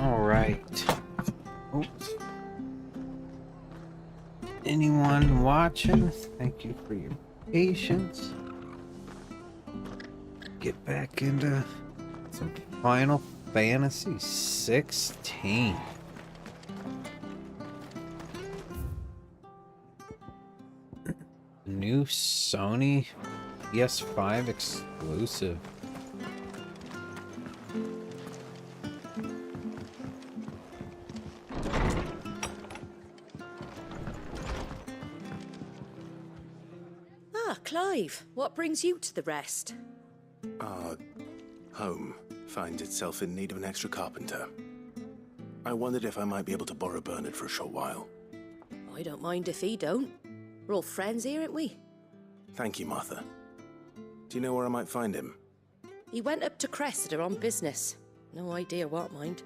Alright. Oops. Anyone watching? Thank you for your patience. Get back into some Final Fantasy XVI. New Sony PS5 exclusive. Clive, what brings you to the rest? Our home finds itself in need of an extra carpenter. I wondered if I might be able to borrow Bernard for a short while. I don't mind if he don't. We're all friends here, aren't we? Thank you, Martha. Do you know where I might find him? He went up to Cressida on business. No idea what, mind.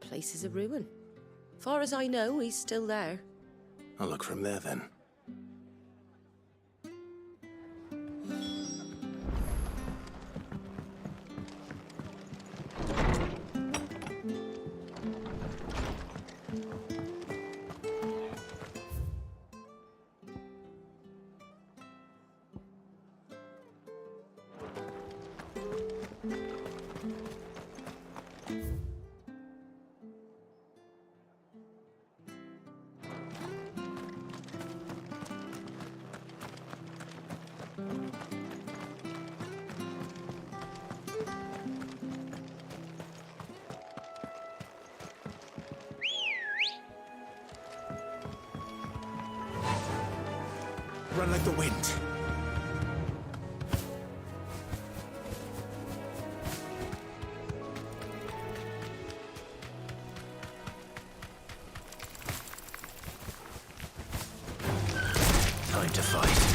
Place is a ruin. Far as I know, he's still there. I'll look for him there then. Run like the wind. Time to fight.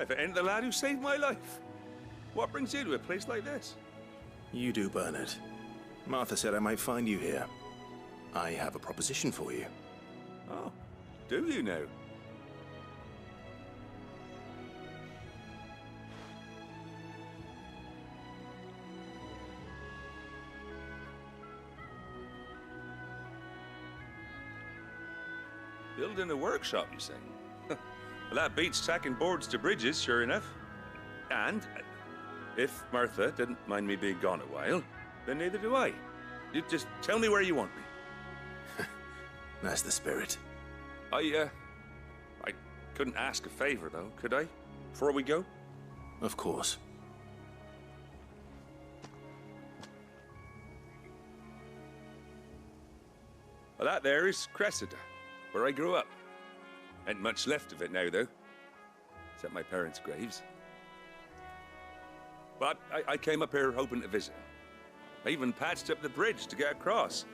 if it ain't the lad who saved my life. What brings you to a place like this? You do, Bernard. Martha said I might find you here. I have a proposition for you. Oh, do you now? Building a workshop, you say? Well, that beats tacking boards to bridges, sure enough. And if Martha didn't mind me being gone a while, then neither do I. You just tell me where you want me. That's the spirit. I couldn't ask a favor, though, could I? Before we go? Of course. Well, that there is Cressida, where I grew up. Ain't much left of it now, though. Except my parents' graves. But I came up here hoping to visit. I even patched up the bridge to get across.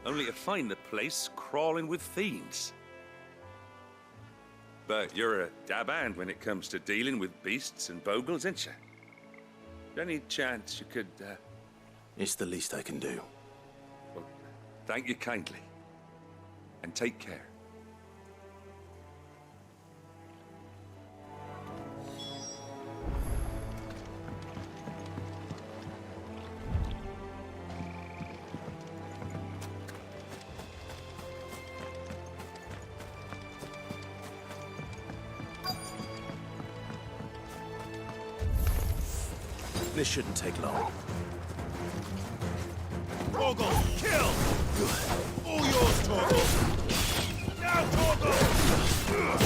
Only to find the place crawling with fiends. But you're a dab hand when it comes to dealing with beasts and bogles, ain't you? Any chance you could, It's the least I can do. Well, thank you kindly. And take care. This shouldn't take long. Torgal, kill! All yours, Torgal! Now, Torgal!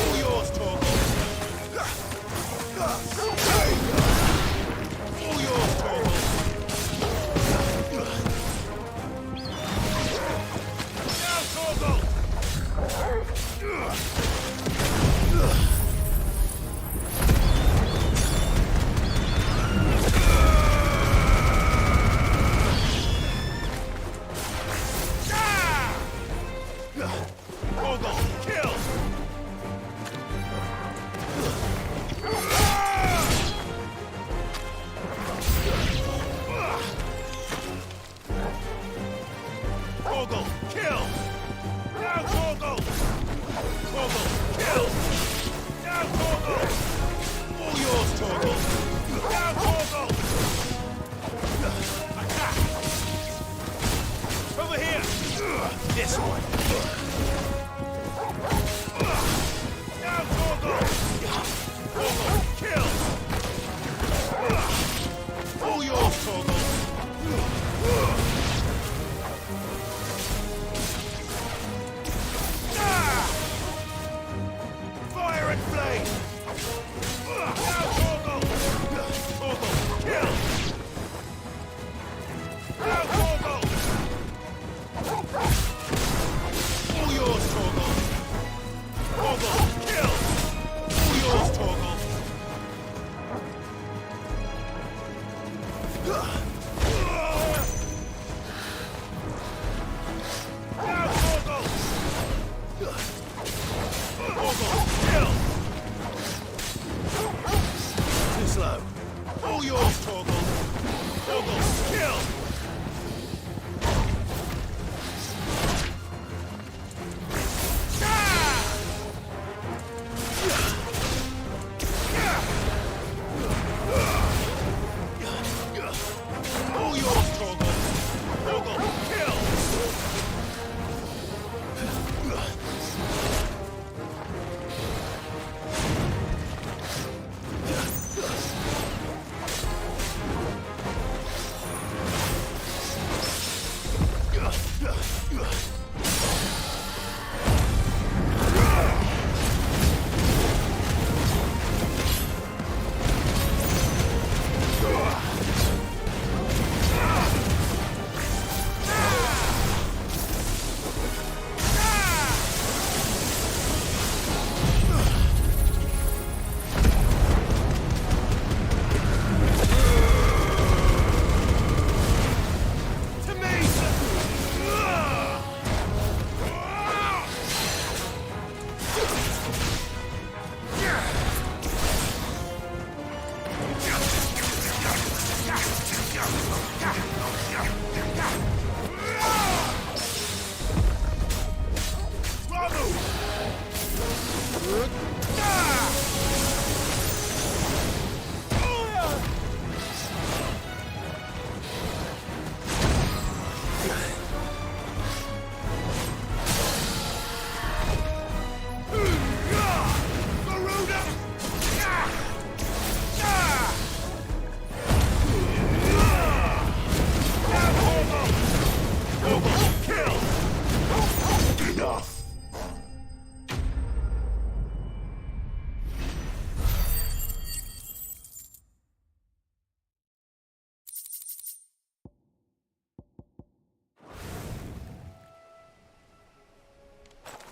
All yours, Torgal! All yours, Torgal! Now, Torgal!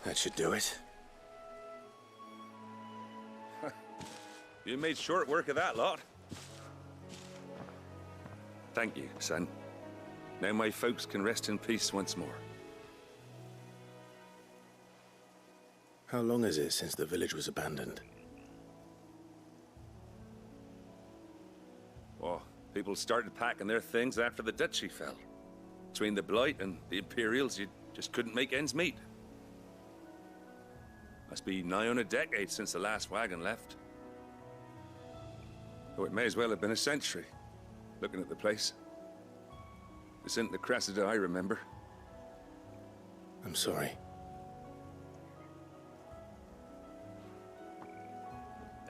That should do it. You made short work of that lot. Thank you, son. Now my folks can rest in peace once more. How long is it since the village was abandoned? Oh, people started packing their things after the duchy fell. Between the Blight and the Imperials, you just couldn't make ends meet. Must be nigh on a decade since the last wagon left. Oh, it may as well have been a century, looking at the place. This isn't the Cressida I remember. I'm sorry.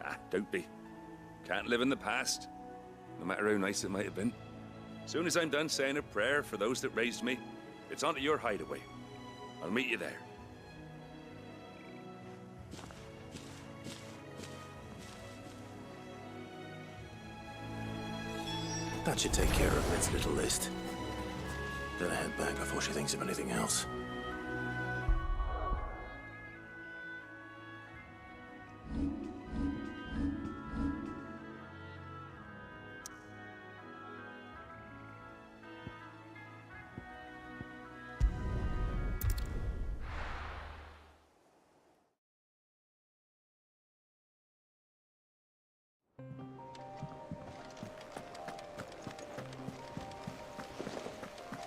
Ah, don't be. Can't live in the past, no matter how nice it might have been. Soon as I'm done saying a prayer for those that raised me, it's on to your hideaway. I'll meet you there. That should take care of Red's little list. Better head back before she thinks of anything else.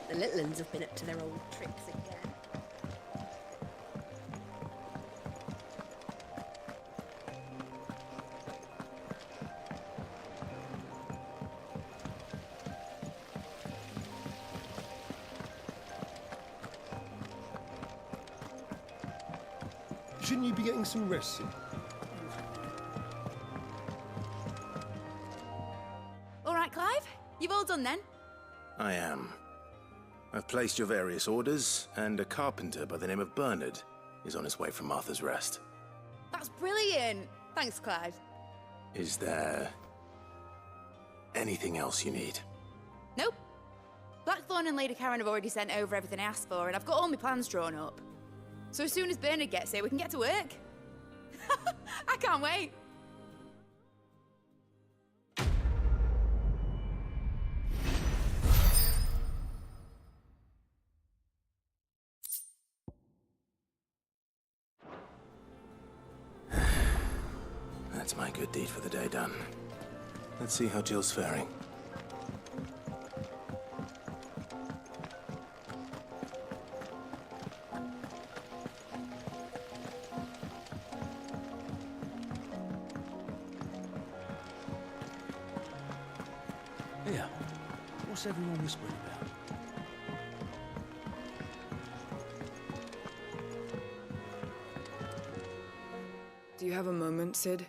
The little uns have been up to their old tricks again. Shouldn't you be getting some rest soon? All right, Clive. You've all done then? I am. I've placed your various orders, and a carpenter by the name of Bernard is on his way from Martha's Rest. That's brilliant. Thanks, Clive. Is there anything else you need? Nope. Blackthorn and Lady Karen have already sent over everything I asked for, and I've got all my plans drawn up. So as soon as Bernard gets here, we can get to work. I can't wait. That's my good deed for the day done. Let's see how Jill's faring. Yeah. What's everyone whispering about? Do you have a moment, Sid?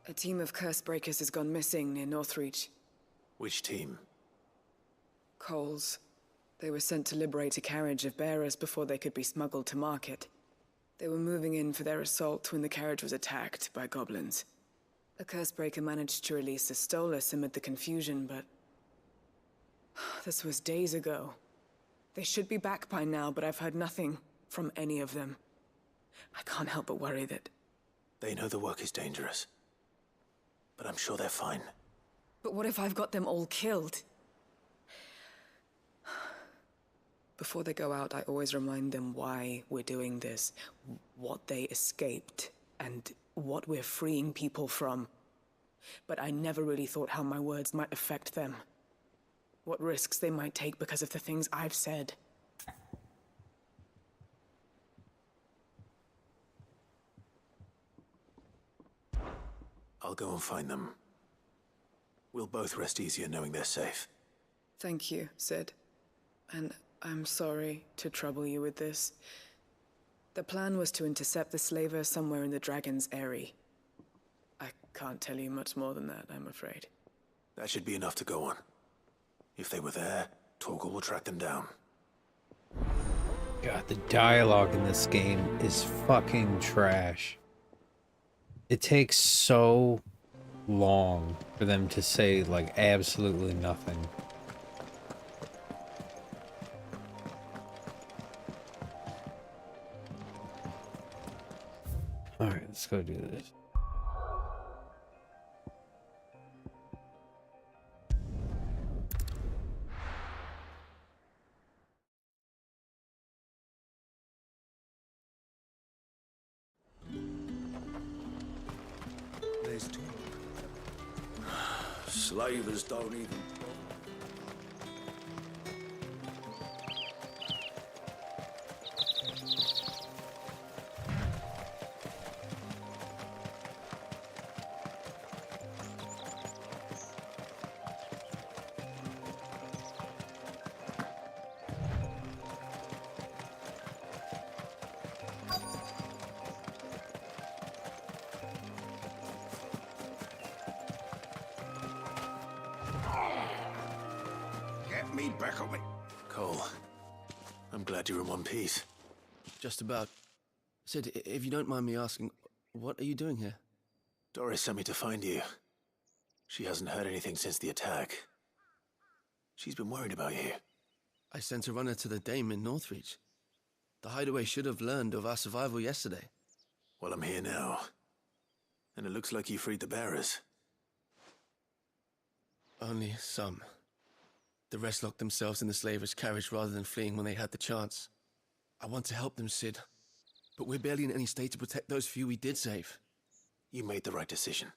A team of curse breakers has gone missing near Northreach. Which team? Coles. They were sent to liberate a carriage of bearers before they could be smuggled to market. They were moving in for their assault when the carriage was attacked by goblins. A curse breaker managed to release a Stolas amid the confusion, but this was days ago. They should be back by now, but I've heard nothing from any of them. I can't help but worry that... They know the work is dangerous, but I'm sure they're fine. But what if I've got them all killed? Before they go out, I always remind them why we're doing this, what they escaped, and what we're freeing people from. But I never really thought how my words might affect them. What risks they might take because of the things I've said. I'll go and find them. We'll both rest easier knowing they're safe. Thank you, Sid. And I'm sorry to trouble you with this. The plan was to intercept the slaver somewhere in the Dragon's Eyrie. I can't tell you much more than that, I'm afraid. That should be enough to go on. If they were there, Torgal will track them down. God, the dialogue in this game is fucking trash. It takes so long for them to say, like, absolutely nothing. Let's go do this. There's two. Slavers don't even... Get me back on me. Cole, I'm glad you're in one piece. Just about. Sid, if you don't mind me asking, what are you doing here? Doris sent me to find you. She hasn't heard anything since the attack. She's been worried about you. I sent a runner to the Dame in Northreach. The hideaway should have learned of our survival yesterday. Well, I'm here now. And it looks like you freed the bearers. Only some. The rest locked themselves in the slaver's carriage rather than fleeing when they had the chance. I want to help them, Sid. But we're barely in any state to protect those few we did save. You made the right decision.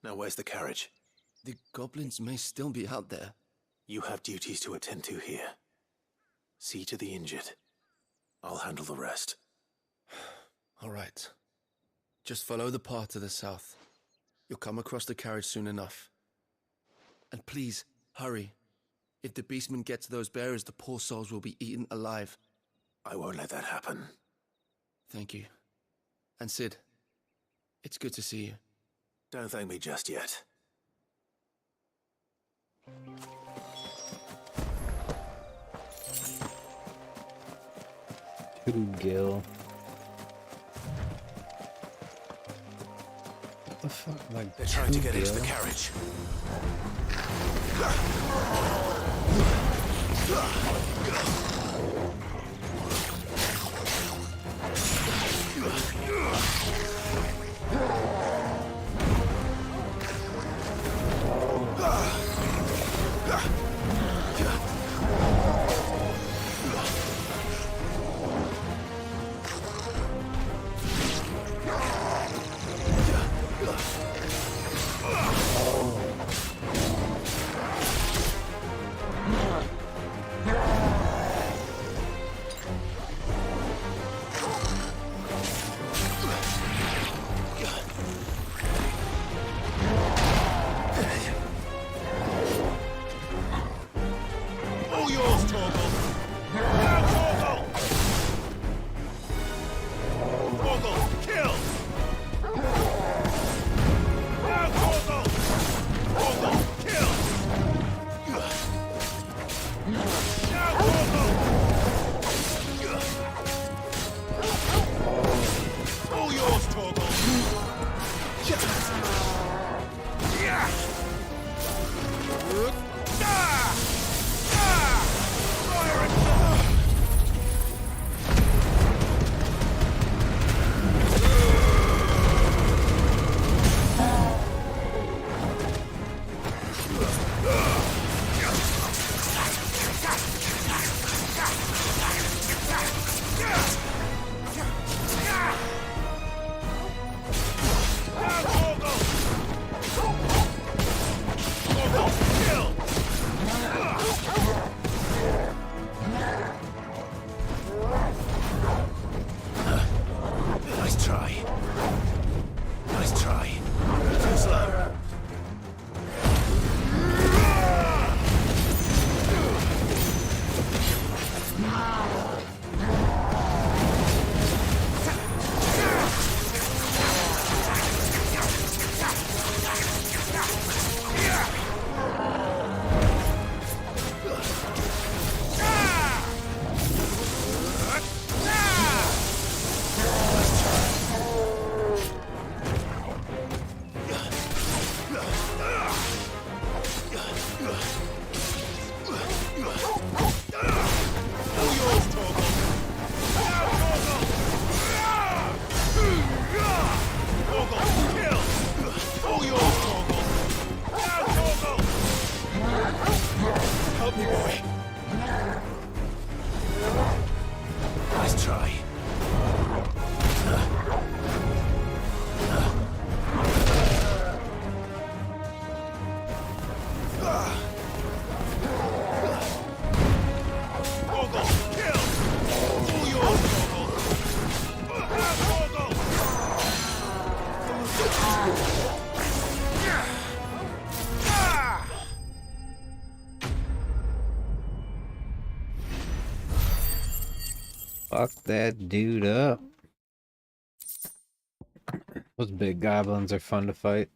Now where's the carriage? The goblins may still be out there. You have duties to attend to here. See to the injured. I'll handle the rest. All right. Just follow the path to the south. You'll come across the carriage soon enough. And please, hurry. If the beastmen get to those bearers, the poor souls will be eaten alive. I won't let that happen. Thank you. And Sid, it's good to see you. Don't thank me just yet. Two Gil. What the fuck? Like, They're trying to two get into the Gil? carriage. All yours, Torgal. Now, Torgal! Torgal, kill! Now, Torgal! Torgal, kill! Now, Torgal! All yours, Torgal. Yeah! Ah! up, me boy. Nice try. Torgal, kill! All yours, Torgal! Have Torgal! Fuck that dude up. Those big goblins are fun to fight.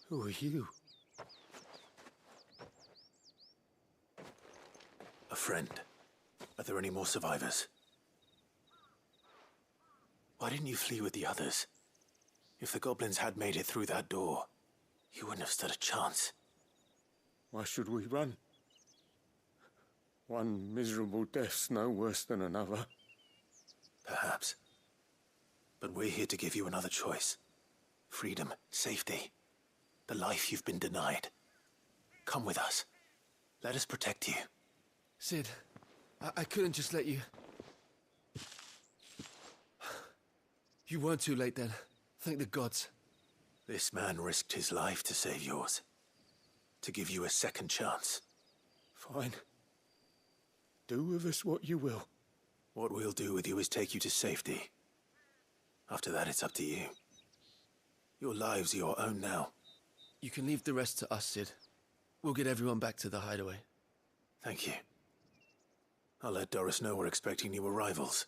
Who are you? A friend. Are there any more survivors? Why didn't you flee with the others? If the goblins had made it through that door, you wouldn't have stood a chance. Why should we run? One miserable death's no worse than another. Perhaps. But we're here to give you another choice. Freedom, safety, the life you've been denied. Come with us. Let us protect you. Sid, I couldn't just let you... You weren't too late then. Thank the gods. This man risked his life to save yours. To give you a second chance. Fine. Do with us what you will. What we'll do with you is take you to safety. After that, it's up to you. Your lives are your own now. You can leave the rest to us, Sid. We'll get everyone back to the hideaway. Thank you. I'll let Doris know we're expecting new arrivals.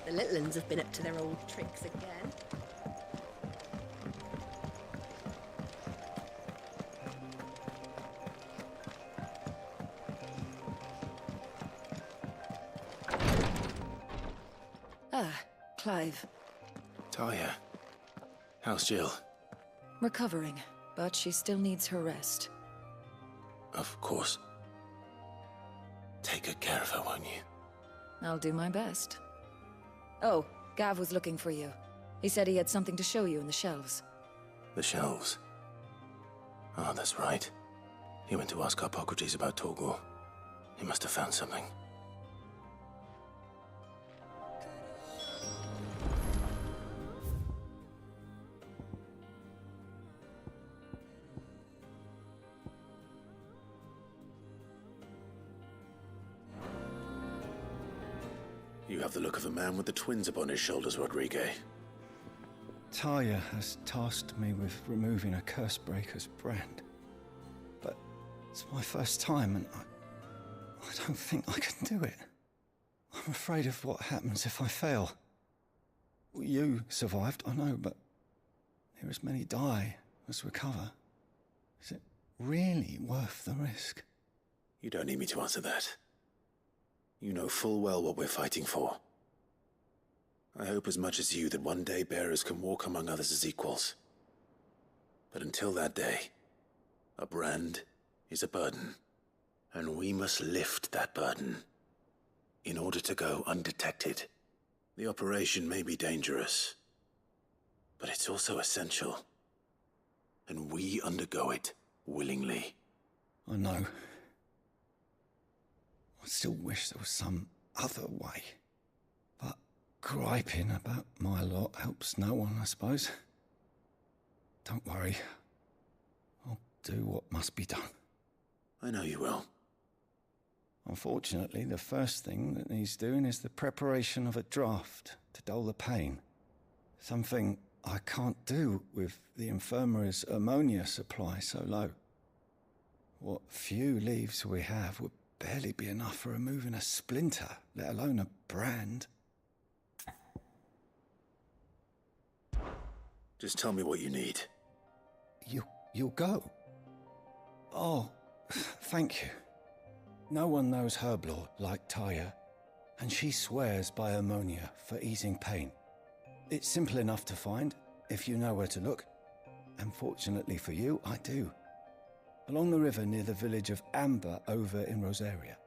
The little uns have been up to their old tricks again. Ah, Clive. Talia. How's Jill? Recovering, but she still needs her rest. Of course. Take good care of her, won't you? I'll do my best. Oh, Gav was looking for you. He said he had something to show you in the shelves. The shelves. Ah, that's right. He went to ask Hippocrates about Torgal. He must have found something. You have the look of a man with the twins upon his shoulders, Rodrigue. Talia has tasked me with removing a Cursebreaker's brand. But it's my first time, and I don't think I can do it. I'm afraid of what happens if I fail. You survived, I know, but there as many die as recover. Is it really worth the risk? You don't need me to answer that. You know full well what we're fighting for. I hope as much as you that one day bearers can walk among others as equals. But until that day, a brand is a burden, and we must lift that burden in order to go undetected. The operation may be dangerous, but it's also essential, and we undergo it willingly. I know. I still wish there was some other way. But griping about my lot helps no one, I suppose. Don't worry. I'll do what must be done. I know you will. Unfortunately, the first thing that needs doing is the preparation of a draft to dull the pain. Something I can't do with the infirmary's ammonia supply so low. What few leaves we have would barely be enough for removing a splinter, let alone a brand. Just tell me what you need. You'll go? Oh, thank you. No one knows Herblore like Taya, and she swears by ammonia for easing pain. It's simple enough to find, if you know where to look. And fortunately for you, I do. Along the river near the village of Amber over in Rosaria.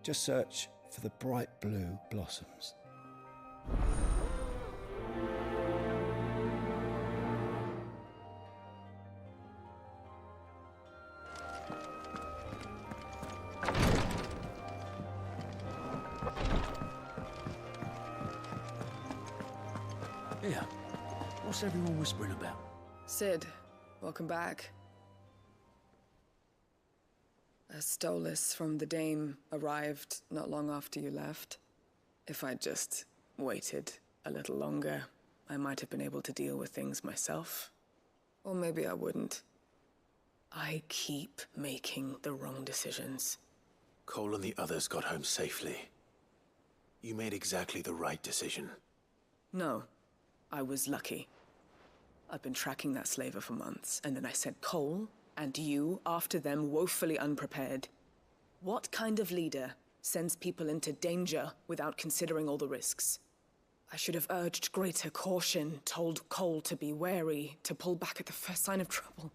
Just search for the bright blue blossoms. Yeah. What's everyone whispering about? Sid, welcome back. A Stolas from the Dame arrived not long after you left. If I'd just waited a little longer, I might have been able to deal with things myself. Or maybe I wouldn't. I keep making the wrong decisions. Cole and the others got home safely. You made exactly the right decision. No, I was lucky. I've been tracking that slaver for months, and then I sent Cole and you after them woefully unprepared. What kind of leader sends people into danger without considering all the risks? I should have urged greater caution, told Cole to be wary, to pull back at the first sign of trouble.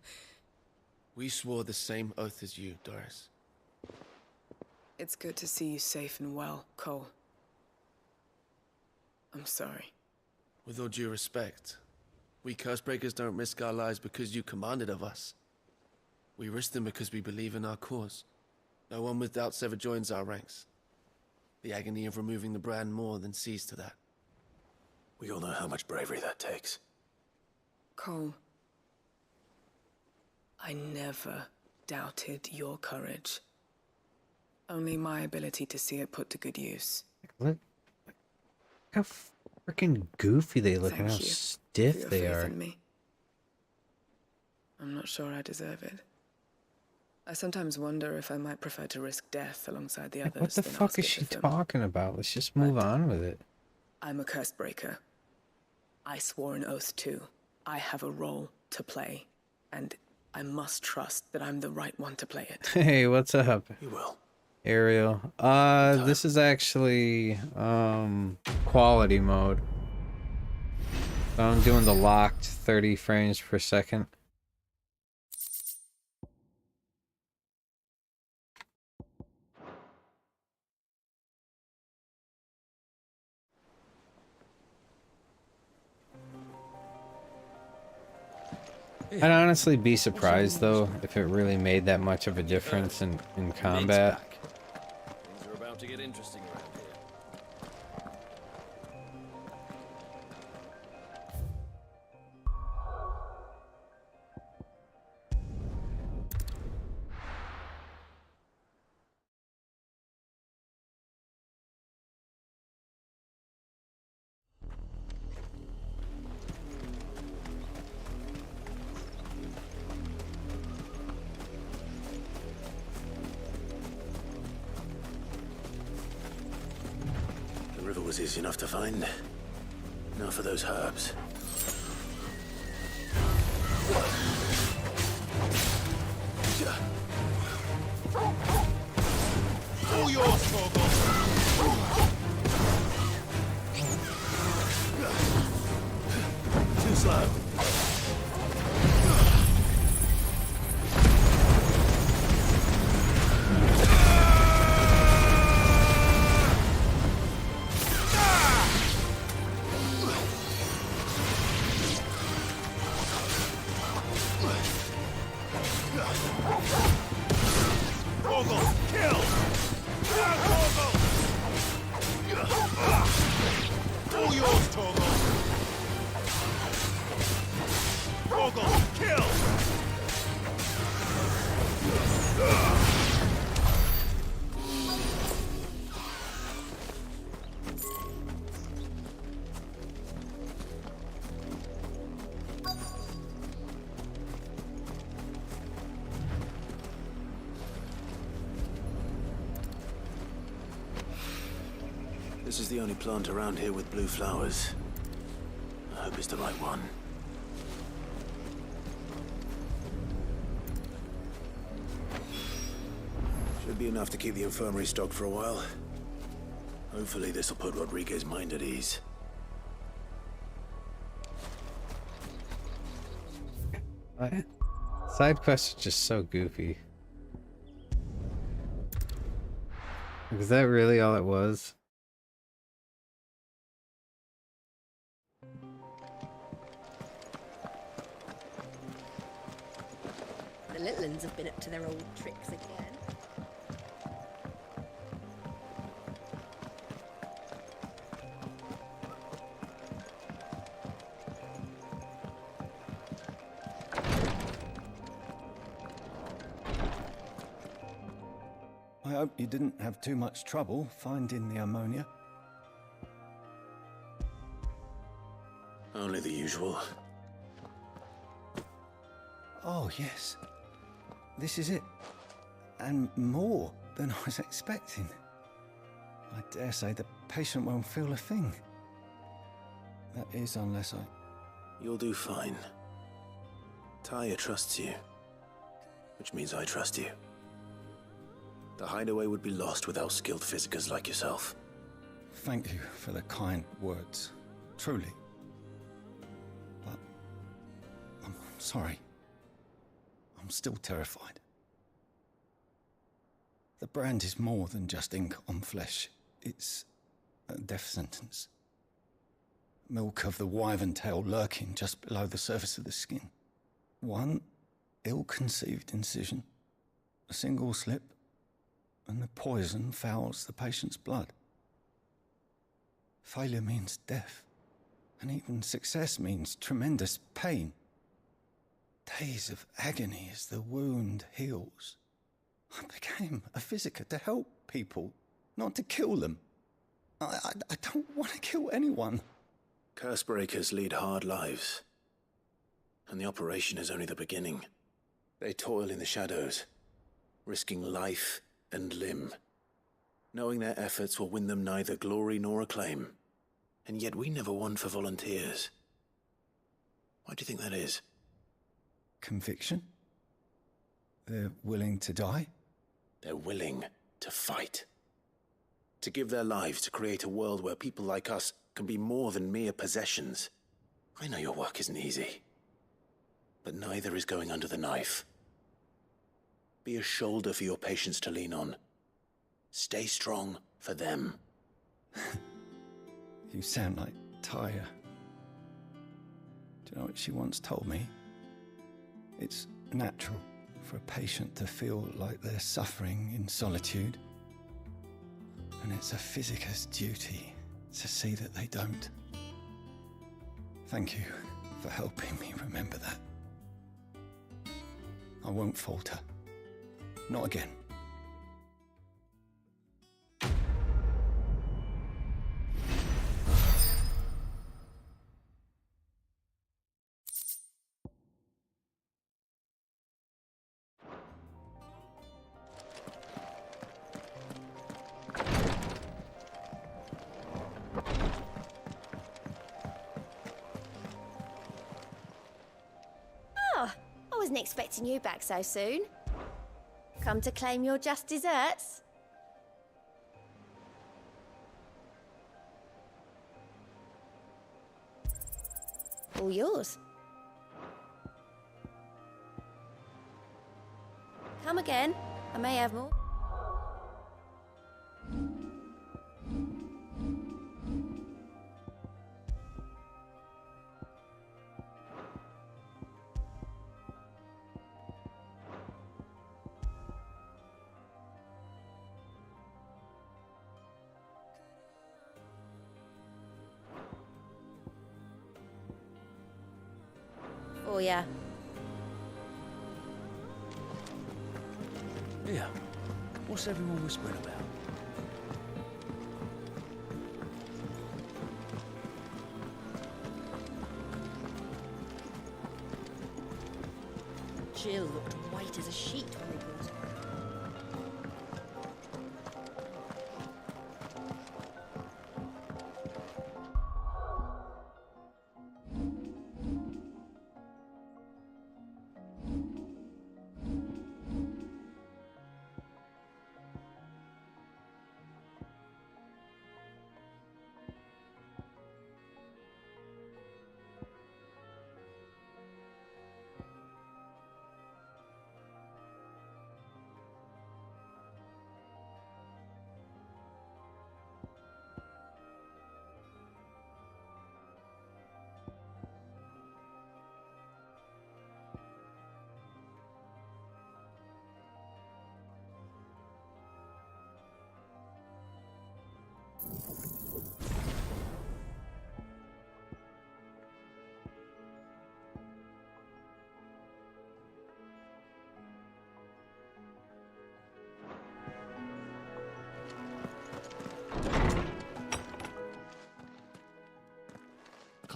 We swore the same oath as you, Doris. It's good to see you safe and well, Cole. I'm sorry. With all due respect, we Cursebreakers don't risk our lives because you commanded of us. We risk them because we believe in our cause. No one with doubts ever joins our ranks. The agony of removing the brand more than sees to that. We all know how much bravery that takes. Cole, I never doubted your courage. Only my ability to see it put to good use. Look how freaking goofy they look and how Thank you stiff for your they faith are. in me. I'm not sure I deserve it. I sometimes wonder if I might prefer to risk death alongside the others. What the than fuck ask is it she of them. talking about? Let's just move on with it. I'm a Cursebreaker. I swore an oath too. I have a role to play, and I must trust that I'm the right one to play it. Hey, what's up? You will. Ariel. This is actually quality mode. So I'm doing the locked 30 frames per second. I'd honestly be surprised though if it really made that much of a difference in combat. Things are about to get interesting around here. The river was easy enough to find. Now for those herbs. All yours, Torgal. Too slow. Torgal, kill! Torgal! All yours, Torgal. Torgal, kill! This is the only plant around here with blue flowers. I hope it's the right one. Should be enough to keep the infirmary stocked for a while. Hopefully this'll put Rodriguez's mind at ease. Side quests are just so goofy. Was that really all it was? The little uns have been up to their old tricks again. I hope you didn't have too much trouble finding the ammonia. Only the usual. Oh, yes. This is it. And more than I was expecting. I dare say the patient won't feel a thing. That is, unless I... You'll do fine. Taya trusts you, which means I trust you. The hideaway would be lost without skilled physicers like yourself. Thank you for the kind words. Truly. But... I'm sorry. I'm still terrified. The brand is more than just ink on flesh. It's a death sentence. Milk of the wyvern tail lurking just below the surface of the skin. One ill-conceived incision, a single slip, and the poison fouls the patient's blood. Failure means death, and even success means tremendous pain. Days of agony as the wound heals. I became a physiker to help people, not to kill them. I don't want to kill anyone. Cursebreakers lead hard lives, and the operation is only the beginning. They toil in the shadows, risking life and limb, knowing their efforts will win them neither glory nor acclaim. And yet we never won for volunteers. Why do you think that is? Conviction? They're willing to die? They're willing to fight. To give their lives to create a world where people like us can be more than mere possessions. I know your work isn't easy, but neither is going under the knife. Be a shoulder for your patients to lean on. Stay strong for them. You sound like Taya. Do you know what she once told me? It's natural for a patient to feel like they're suffering in solitude. And it's a physiker's duty to see that they don't. Thank you for helping me remember that. I won't falter. Not again. Oh, I wasn't expecting you back so soon. Come to claim your just desserts? All yours. Come again. I may have more. Oh, yeah. Yeah. What's everyone whispering about? Jill looked white as a sheet when we brought her.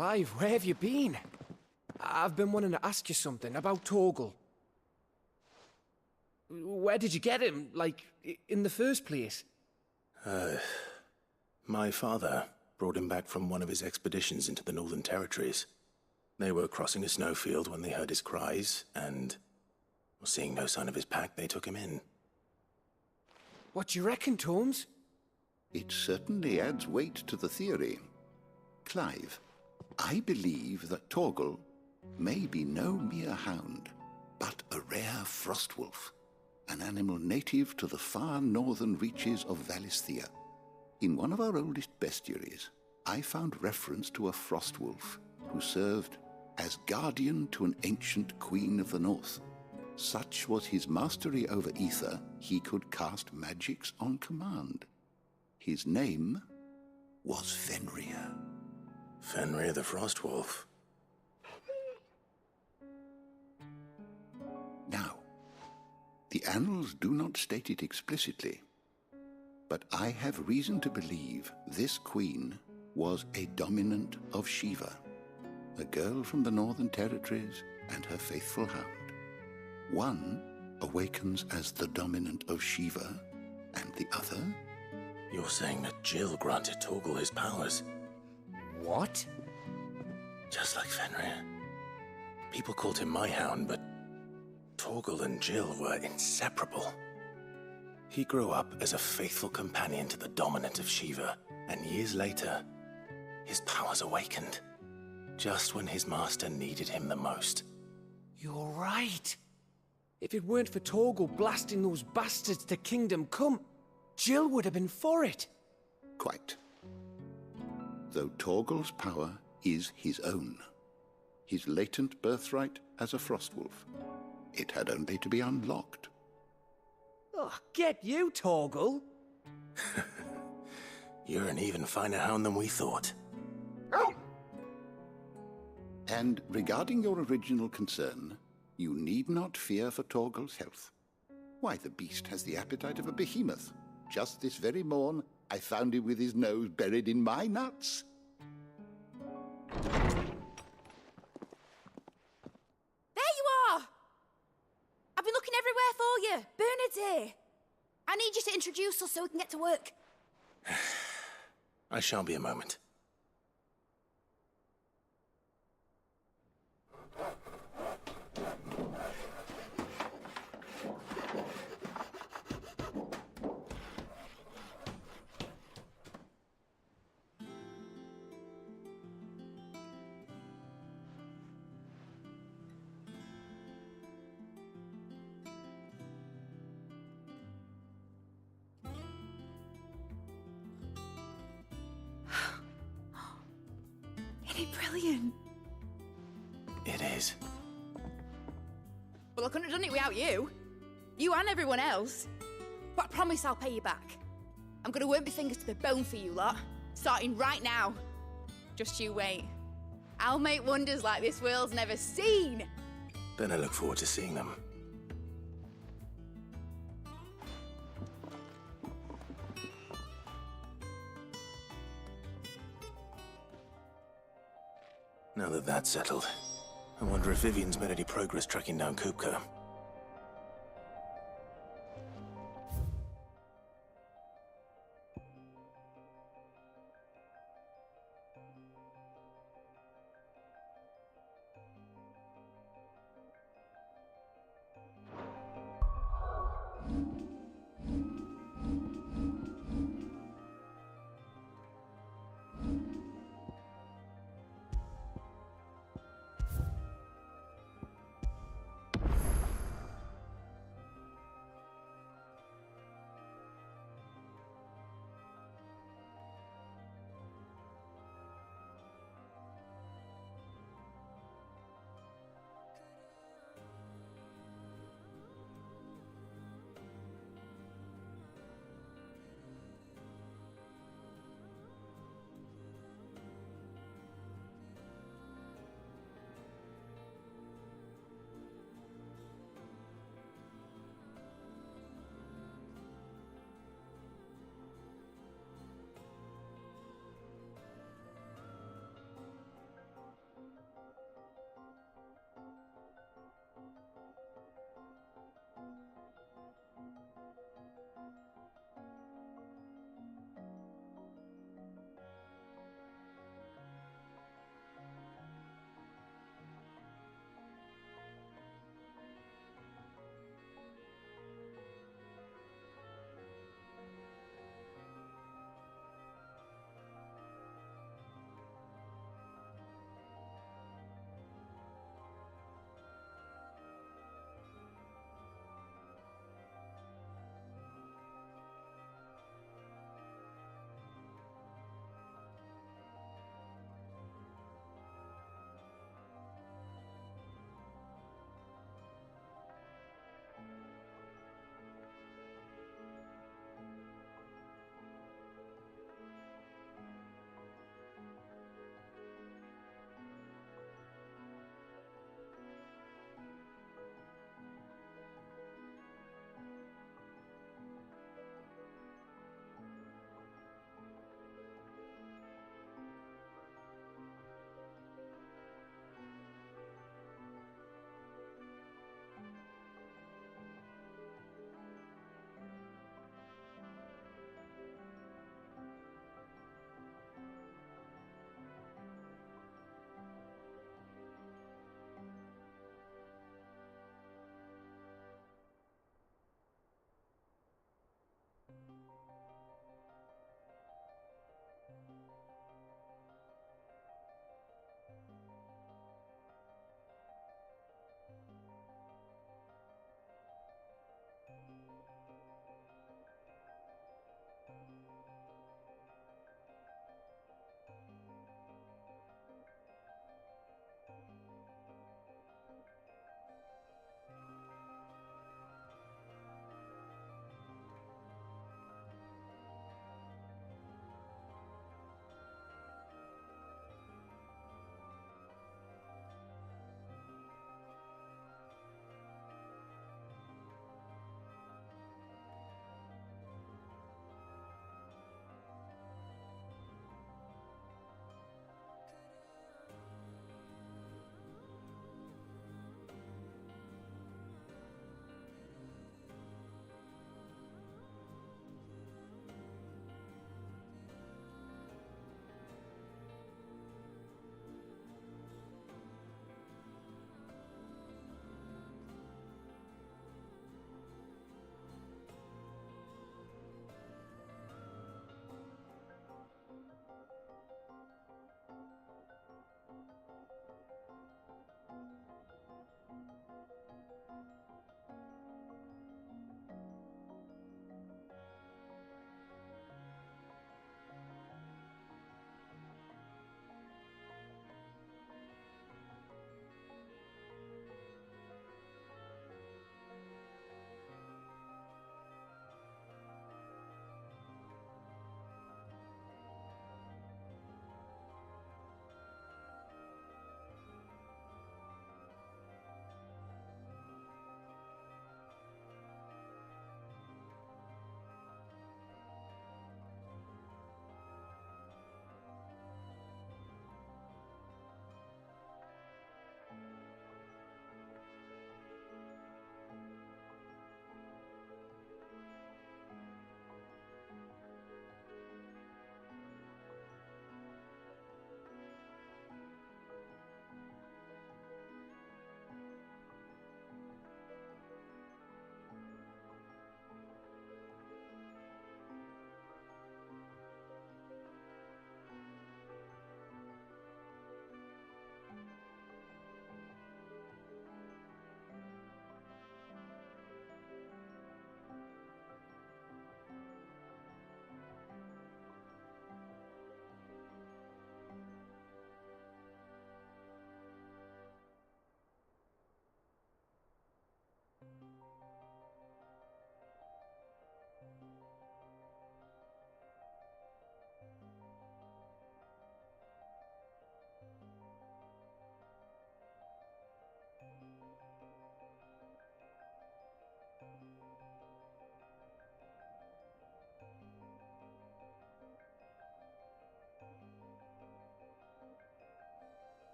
Clive, where have you been? I've been wanting to ask you something about Torgal. Where did you get him, like, in the first place? My father brought him back from one of his expeditions into the Northern Territories. They were crossing a snowfield when they heard his cries, and seeing no sign of his pack, they took him in. What do you reckon, Tomes? It certainly adds weight to the theory. Clive, I believe that Torgal may be no mere hound, but a rare frostwolf, an animal native to the far northern reaches of Valisthea. In one of our oldest bestiaries, I found reference to a frostwolf who served as guardian to an ancient queen of the north. Such was his mastery over ether, he could cast magics on command. His name was Fenrir. Fenrir the Frostwolf. Now, the annals do not state it explicitly, but I have reason to believe this queen was a dominant of Shiva, a girl from the Northern Territories and her faithful hound. One awakens as the dominant of Shiva, and the other... You're saying that Jill granted Torgal his powers? What? Just like Fenrir. People called him my hound, but Torgal and Jill were inseparable. He grew up as a faithful companion to the dominant of Shiva, and years later, his powers awakened, just when his master needed him the most. You're right. If it weren't for Torgal blasting those bastards to Kingdom Come, Jill would have been for it. Quite. Though Torgal's power is his own, his latent birthright as a Frostwolf. It had only to be unlocked. Oh, get you, Torgal! You're an even finer hound than we thought. And regarding your original concern, you need not fear for Torgal's health. Why, the beast has the appetite of a behemoth. Just this very morn, I found him with his nose buried in my nuts. There you are! I've been looking everywhere for you. Bernard's here. I need you to introduce us so we can get to work. I shan't be a moment. Isn't it brilliant? It is. Well, I couldn't have done it without you. You and everyone else. But I promise I'll pay you back. I'm gonna work my fingers to the bone for you lot, starting right now. Just you wait. I'll make wonders like this world's never seen. Then I look forward to seeing them. Now that that's settled, I wonder if Vivian's made any progress tracking down Kupka.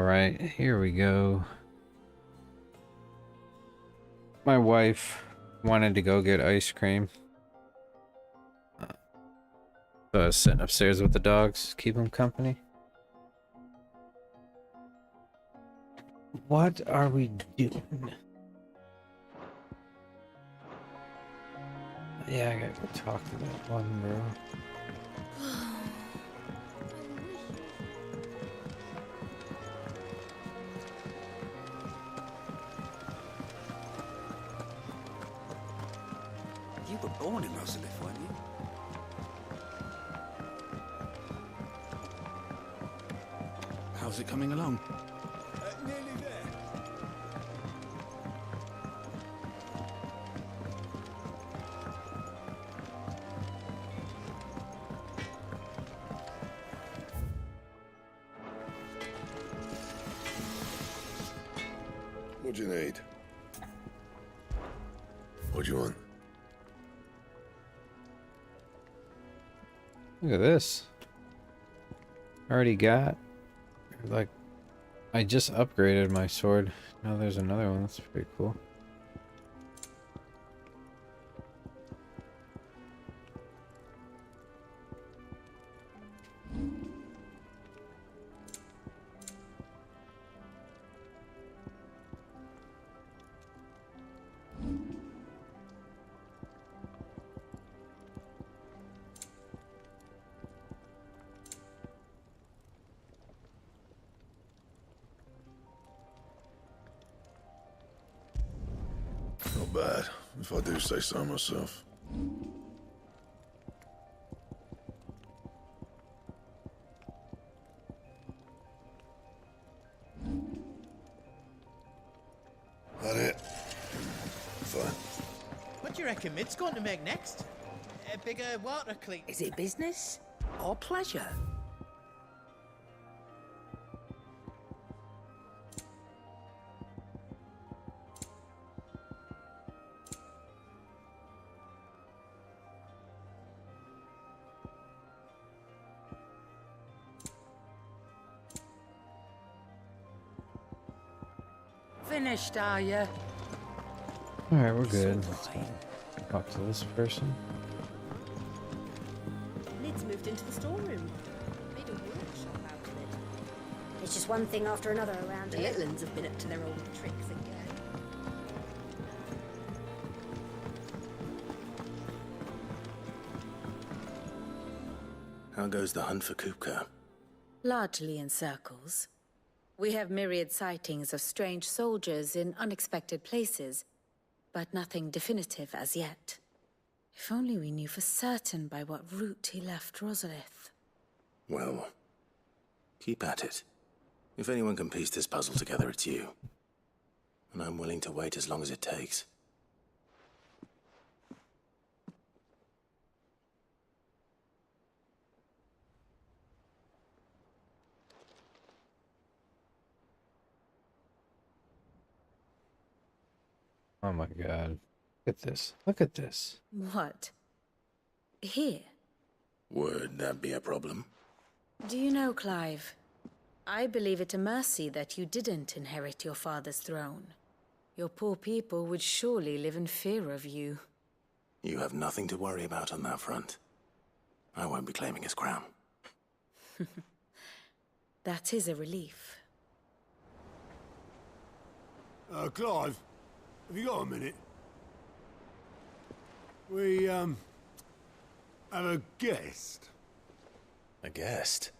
Alright, here we go. My wife wanted to go get ice cream. So I was sitting upstairs with the dogs, keep them company. What are we doing? Yeah, I gotta go talk to that one girl. You were born in Rosalith, weren't you? How's it coming along? Nearly there. What do you need? What do you want? Look at this. Already got, like, I just upgraded my sword. Now there's another one. That's pretty cool. Not bad, if I do say so myself. That it? Fine. What do you reckon Mid's going to make next? A bigger water clean? Is it business or pleasure? Finished, are you? Alright, we're good. Let's go talk to this person. Lid's moved into the storeroom. Made a workshop out of it. It's just one thing after another around The here. little uns have been up to their old tricks again. How goes the hunt for Kupka? Largely in circles. We have myriad sightings of strange soldiers in unexpected places, but nothing definitive as yet. If only we knew for certain by what route he left Rosalith. Well, keep at it. If anyone can piece this puzzle together, it's you. And I'm willing to wait as long as it takes. Oh my god. Look at this. Look at this. What? Here? Would that be a problem? Do you know, Clive? I believe it a mercy that you didn't inherit your father's throne. Your poor people would surely live in fear of you. You have nothing to worry about on that front. I won't be claiming his crown. That is a relief. Clive, have you got a minute? We, have a guest. A guest?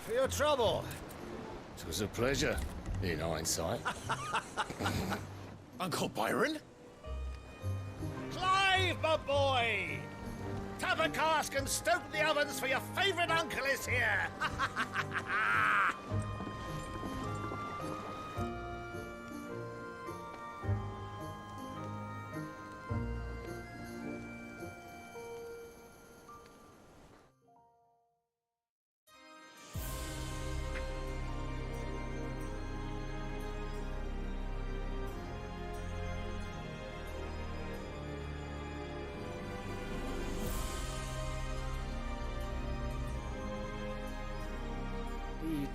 For your trouble. It was a pleasure, in hindsight. Uncle Byron? Clive, my boy! Tap a cask and stoke the ovens, for your favourite uncle is here!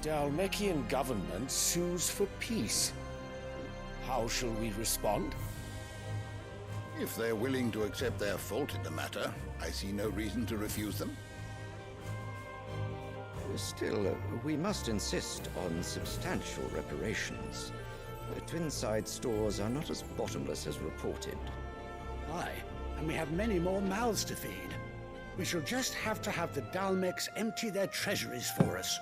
Dalmekian government sues for peace. How shall we respond? If they're willing to accept their fault in the matter, I see no reason to refuse them. Still, we must insist on substantial reparations. The Twinside stores are not as bottomless as reported. Aye, and we have many more mouths to feed. We shall just have to have the Dalmecs empty their treasuries for us.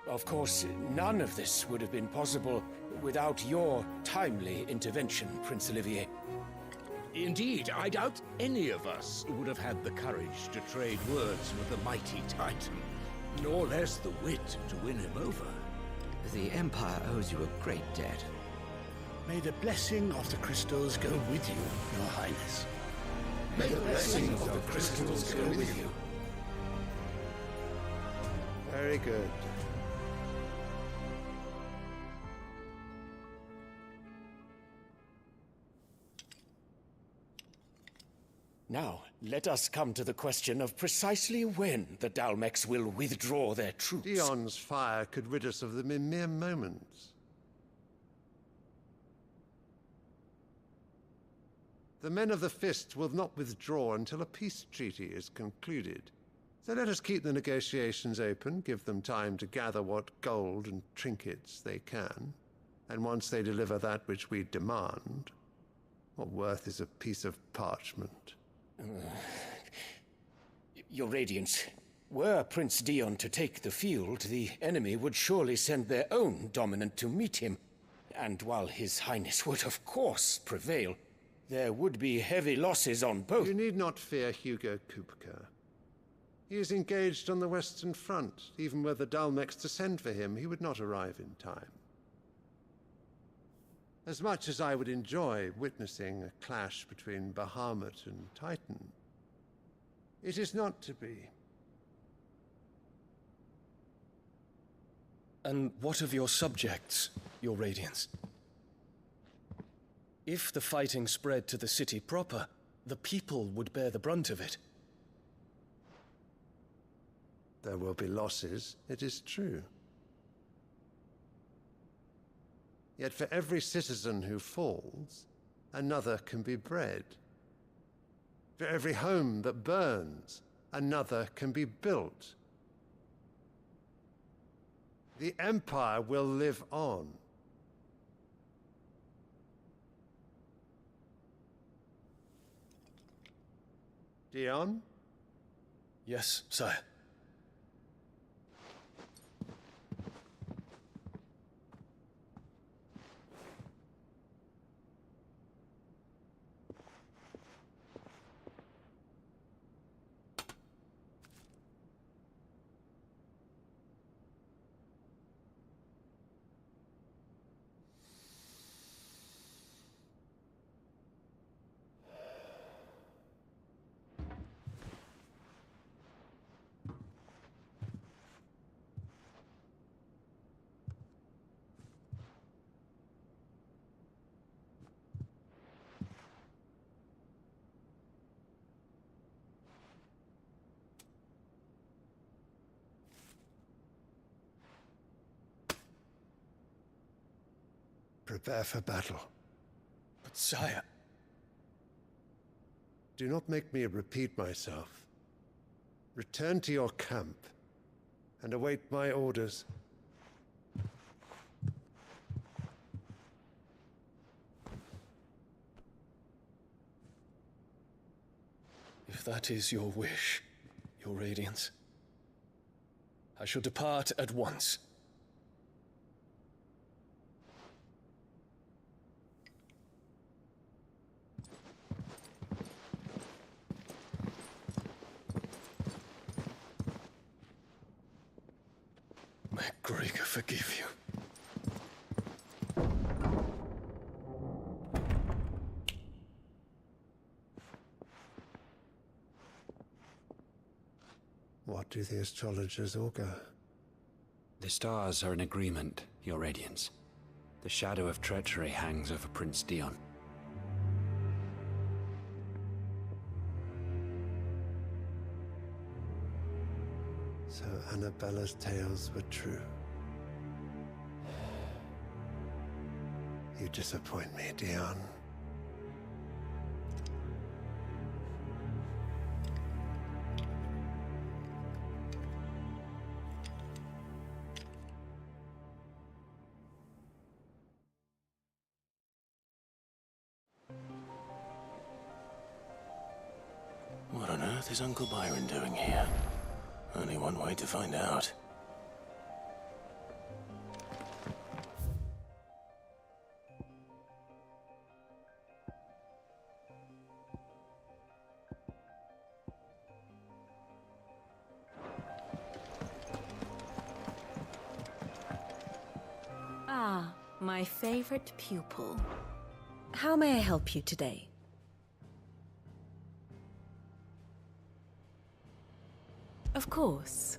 Of course, none of this would have been possible without your timely intervention, Prince Olivier. Indeed, I doubt any of us would have had the courage to trade words with the mighty Titan, nor less the wit to win him over. The Empire owes you a great debt. May the blessing of the crystals go with you, Your Highness. May the blessing of the crystals go with you. Very good. Now, let us come to the question of precisely when the Dalmecs will withdraw their troops. Dion's fire could rid us of them in mere moments. The men of the Fist will not withdraw until a peace treaty is concluded. So let us keep the negotiations open, give them time to gather what gold and trinkets they can, and once they deliver that which we demand, what worth is a piece of parchment? Your Radiance, were Prince Dion to take the field, the enemy would surely send their own dominant to meet him. And while His Highness would of course prevail, there would be heavy losses on both. You need not fear Hugo Kupka. He is engaged on the Western Front. Even were the Dalmecs to send for him, he would not arrive in time. As much as I would enjoy witnessing a clash between Bahamut and Titan, it is not to be. And what of your subjects, Your Radiance? If the fighting spread to the city proper, the people would bear the brunt of it. There will be losses, it is true. Yet for every citizen who falls, another can be bred. For every home that burns, another can be built. The Empire will live on. Dion? Yes, sire. Prepare for battle. But sire... Do not make me repeat myself. Return to your camp and await my orders. If that is your wish, Your Radiance, I shall depart at once. May Gregor forgive you. What do the astrologers augur? The stars are in agreement, Your Radiance. The shadow of treachery hangs over Prince Dion. So Annabella's tales were true. You disappoint me, Dion. What on earth is Uncle Byron doing here? Only one way to find out. Ah, my favorite pupil. How may I help you today? Of course.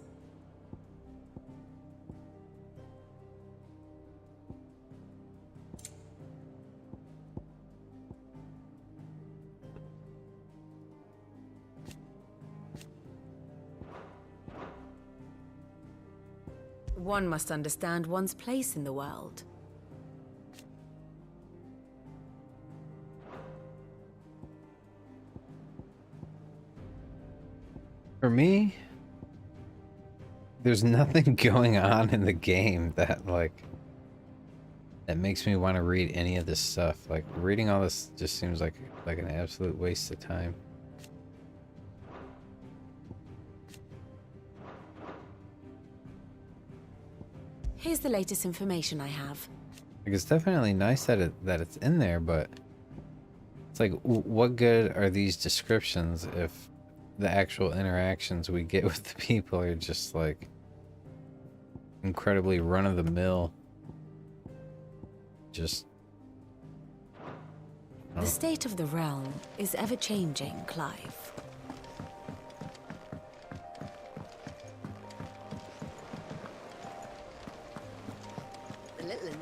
One must understand one's place in the world. For me, there's nothing going on in the game that that makes me want to read any of this stuff. Like, reading all this just seems like an absolute waste of time. Here's the latest information I have. Like, it's definitely nice that it's in there, but it's like, what good are these descriptions if the actual interactions we get with the people are just like incredibly run-of-the-mill? Just The state of the realm is ever-changing, Clive.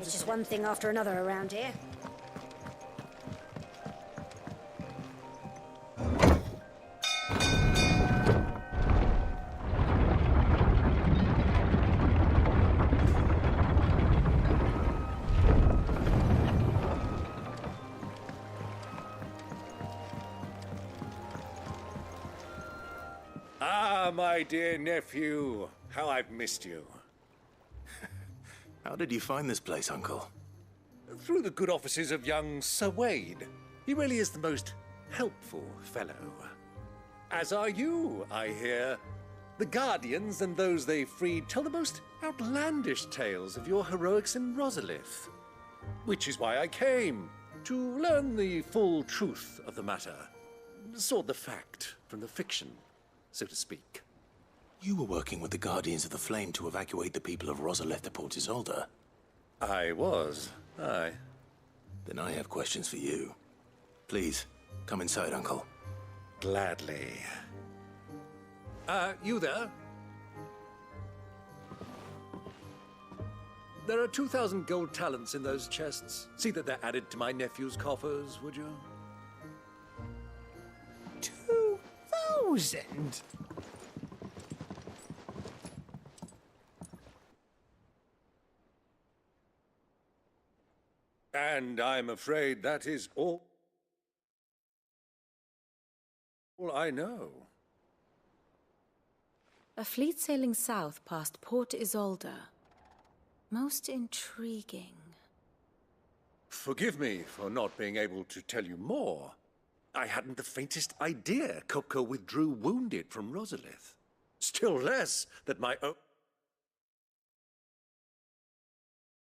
It's just one thing after another around here. Ah, my dear nephew, how I've missed you. How did you find this place, Uncle? Through the good offices of young Sir Wade. He really is the most helpful fellow. As are you, I hear. The Guardians and those they freed tell the most outlandish tales of your heroics in Rosalith. Which is why I came, to learn the full truth of the matter. Sort the fact from the fiction, so to speak. You were working with the Guardians of the Flame to evacuate the people of Rosalith to Port Isolde. I was, aye. Then I have questions for you. Please, come inside, Uncle. Gladly. You there? There are 2,000 gold talents in those chests. See that they're added to my nephew's coffers, would you? 2,000? And I'm afraid that is all I know. A fleet sailing south past Port Isolde. Most intriguing. Forgive me for not being able to tell you more. I hadn't the faintest idea Kupka withdrew wounded from Rosalith. Still less that my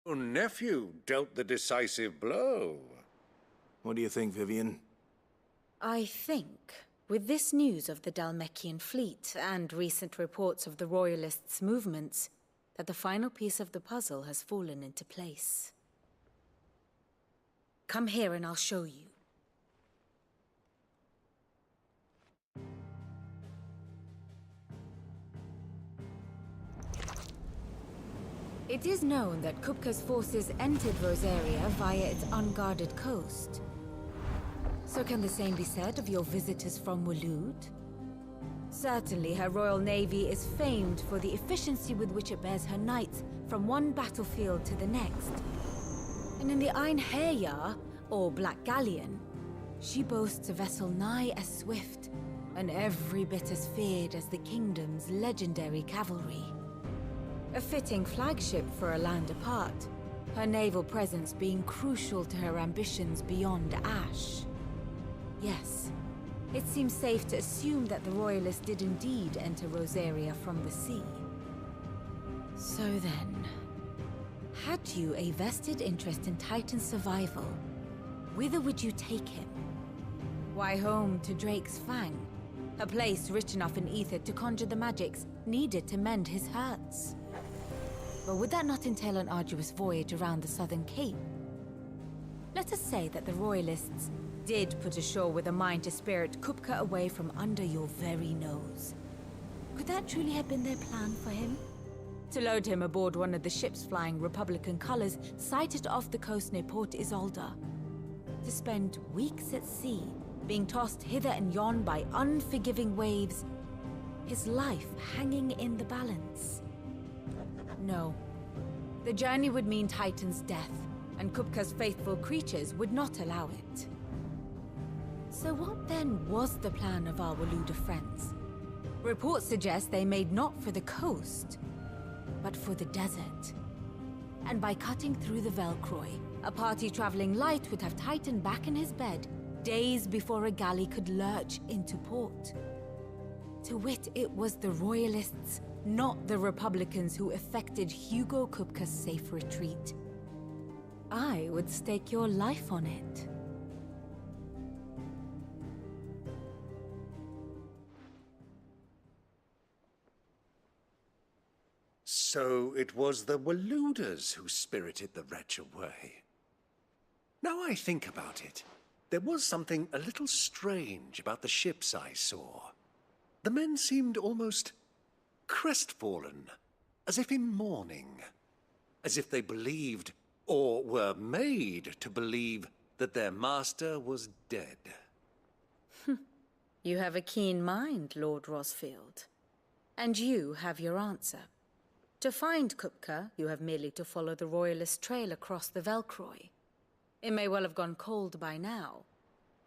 own nephew dealt the decisive blow. What do you think, Vivian? I think, with this news of the Dhalmekian fleet and recent reports of the Royalists' movements, that the final piece of the puzzle has fallen into place. Come here and I'll show you. It is known that Kupka's forces entered Rosaria via its unguarded coast. So can the same be said of your visitors from Waloed? Certainly, her royal navy is famed for the efficiency with which it bears her knights from one battlefield to the next. And in the Einherjar, or Black Galleon, she boasts a vessel nigh as swift and every bit as feared as the kingdom's legendary cavalry. A fitting flagship for a land apart, her naval presence being crucial to her ambitions beyond Ash. Yes, it seems safe to assume that the Royalists did indeed enter Rosaria from the sea. So then, had you a vested interest in Titan's survival, whither would you take him? Why, home to Drake's Fang, a place rich enough in ether to conjure the magics needed to mend his hurts. But would that not entail an arduous voyage around the southern cape? Let us say that the Royalists did put ashore with a mind to spirit Kupka away from under your very nose. Could that truly have been their plan for him? To load him aboard one of the ships flying Republican colors sighted off the coast near Port Isolde? To spend weeks at sea, being tossed hither and yon by unforgiving waves, his life hanging in the balance? No. The journey would mean Titan's death, and Kupka's faithful creatures would not allow it. So what then was the plan of our Waluda friends? Reports suggest they made not for the coast, but for the desert. And by cutting through the Velcroy, a party traveling light would have Titan back in his bed days before a galley could lurch into port. To wit, it was the Royalists, not the Republicans, who effected Hugo Kupka's safe retreat. I would stake your life on it. So it was the Waludas who spirited the wretch away. Now I think about it, there was something a little strange about the ships I saw. The men seemed almost crestfallen, as if in mourning, as if they believed, or were made to believe, that their master was dead. You have a keen mind, Lord Rosfield. And you have your answer. To find Kupka, you have merely to follow the Royalist trail across the Velcroy. It may well have gone cold by now,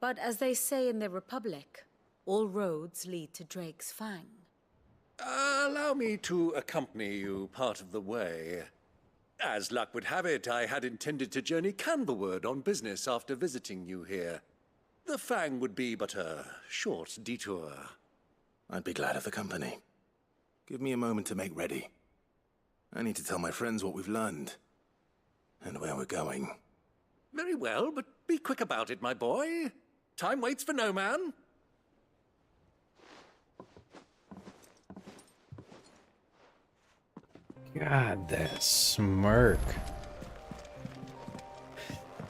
but as they say in the Republic, all roads lead to Drake's Fang. Allow me to accompany you part of the way. As luck would have it, I had intended to journey Canberward on business after visiting you here. The Fang would be but a short detour. I'd be glad of the company. Give me a moment to make ready. I need to tell my friends what we've learned, and where we're going. Very well, but be quick about it, my boy. Time waits for no man. God, that smirk.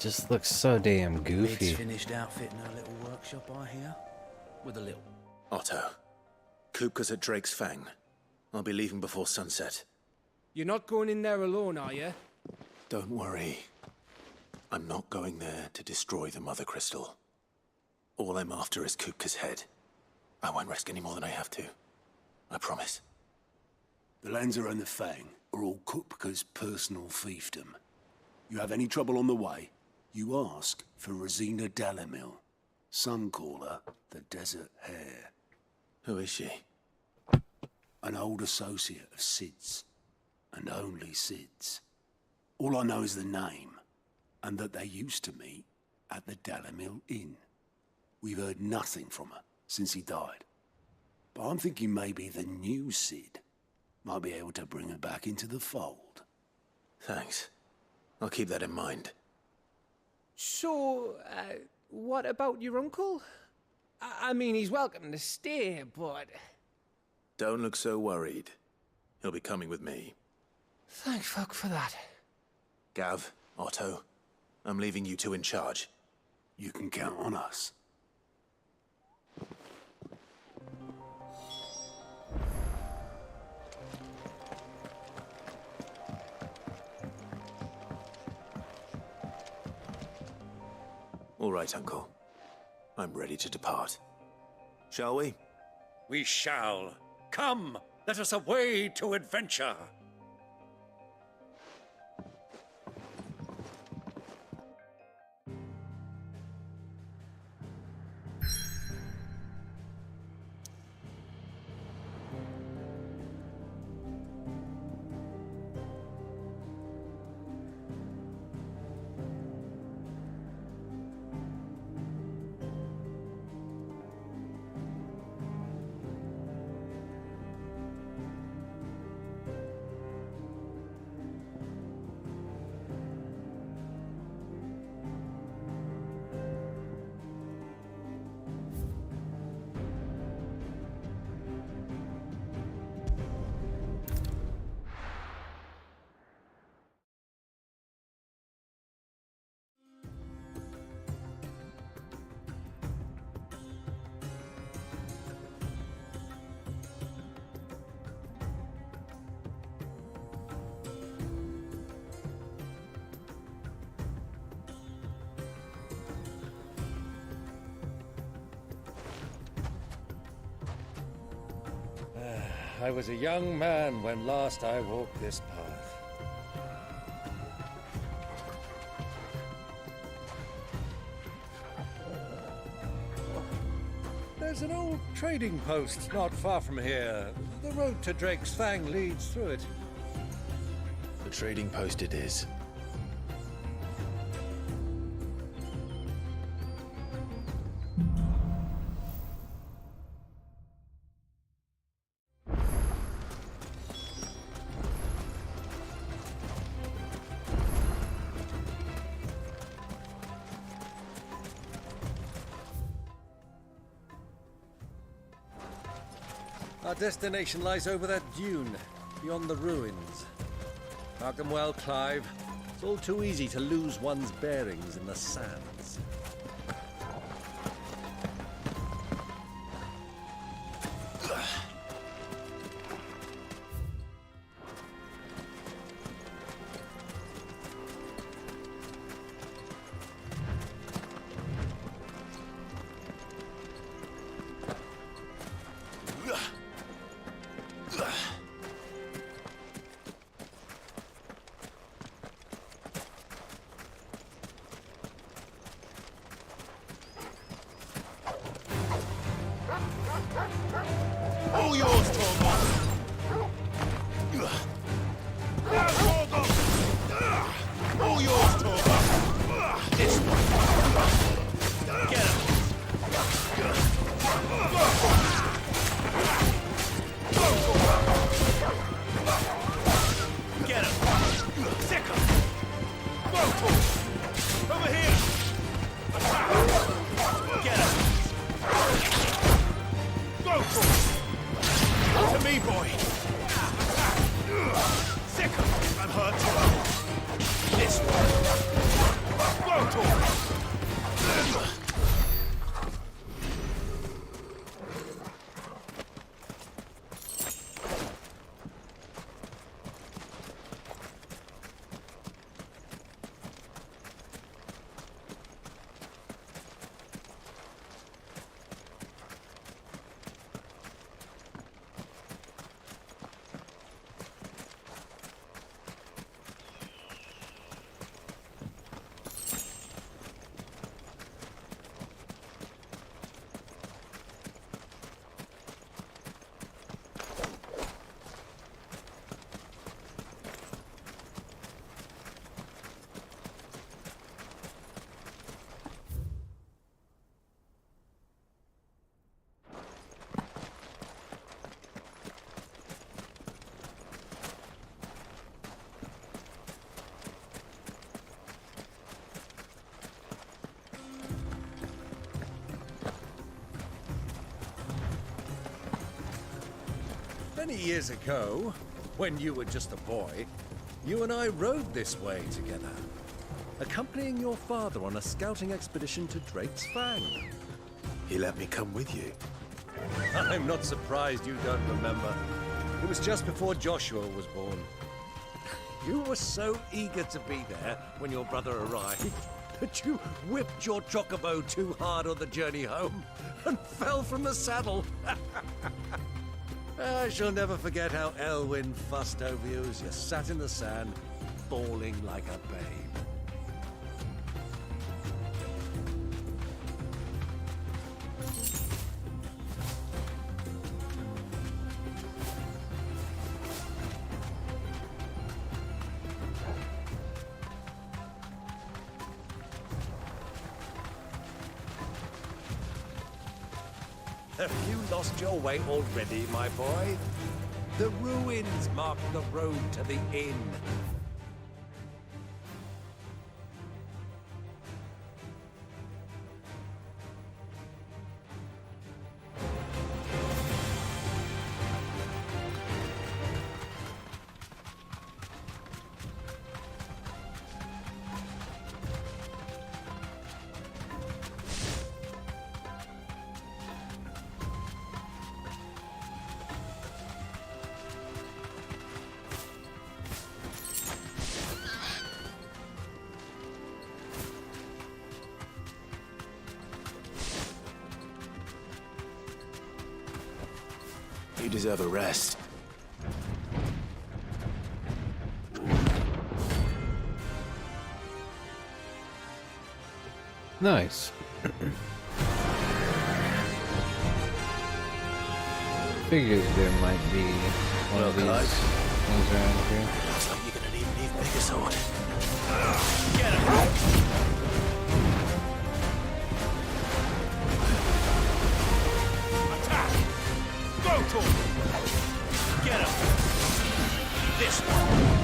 Just looks so damn goofy. Mid's finished outfitting her little workshop, I hear. With a little. Otto, Kupka's at Drake's Fang. I'll be leaving before sunset. You're not going in there alone, are you? Don't worry. I'm not going there to destroy the Mother Crystal. All I'm after is Kupka's head. I won't risk any more than I have to. I promise. The Lancer and the Fang are all Kupka's personal fiefdom. You have any trouble on the way, you ask for Rosina Dalamil. Some call her the Desert Hare. Who is she? An old associate of Sid's. And only Sid's. All I know is the name, and that they used to meet at the Dalamil Inn. We've heard nothing from her since he died. But I'm thinking maybe the new Sid might be able to bring her back into the fold. Thanks. I'll keep that in mind. So, what about your uncle? I mean, he's welcome to stay, but... Don't look so worried. He'll be coming with me. Thank fuck for that. Gav, Otto, I'm leaving you two in charge. You can count on us. All right, Uncle. I'm ready to depart. Shall we? We shall. Come, let us away to adventure. I was a young man when last I walked this path. There's an old trading post not far from here. The road to Drake's Fang leads through it. The trading post it is. Our destination lies over that dune, beyond the ruins. Mark them well, Clive. It's all too easy to lose one's bearings in the sands. All yours, Torgon! All yours, Torgon! This one! Get him! Get him! Sick him! Over here! Get him! To me, boy! Sick him! I'm hurt. This one! Many years ago, when you were just a boy, you and I rode this way together, accompanying your father on a scouting expedition to Drake's Fang. He let me come with you. I'm not surprised you don't remember. It was just before Joshua was born. You were so eager to be there when your brother arrived that you whipped your chocobo too hard on the journey home and fell from the saddle. I shall never forget how Elwyn fussed over you as you sat in the sand, bawling like a babe. Have you lost your way already, my boy? The ruins mark the road to the inn. You deserve a rest. Nice. Figured there might be one of these things around here. Looks like you're gonna need an even bigger sword. Get him! Attack! Go to him! Get him! This one!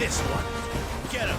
this one. Get him.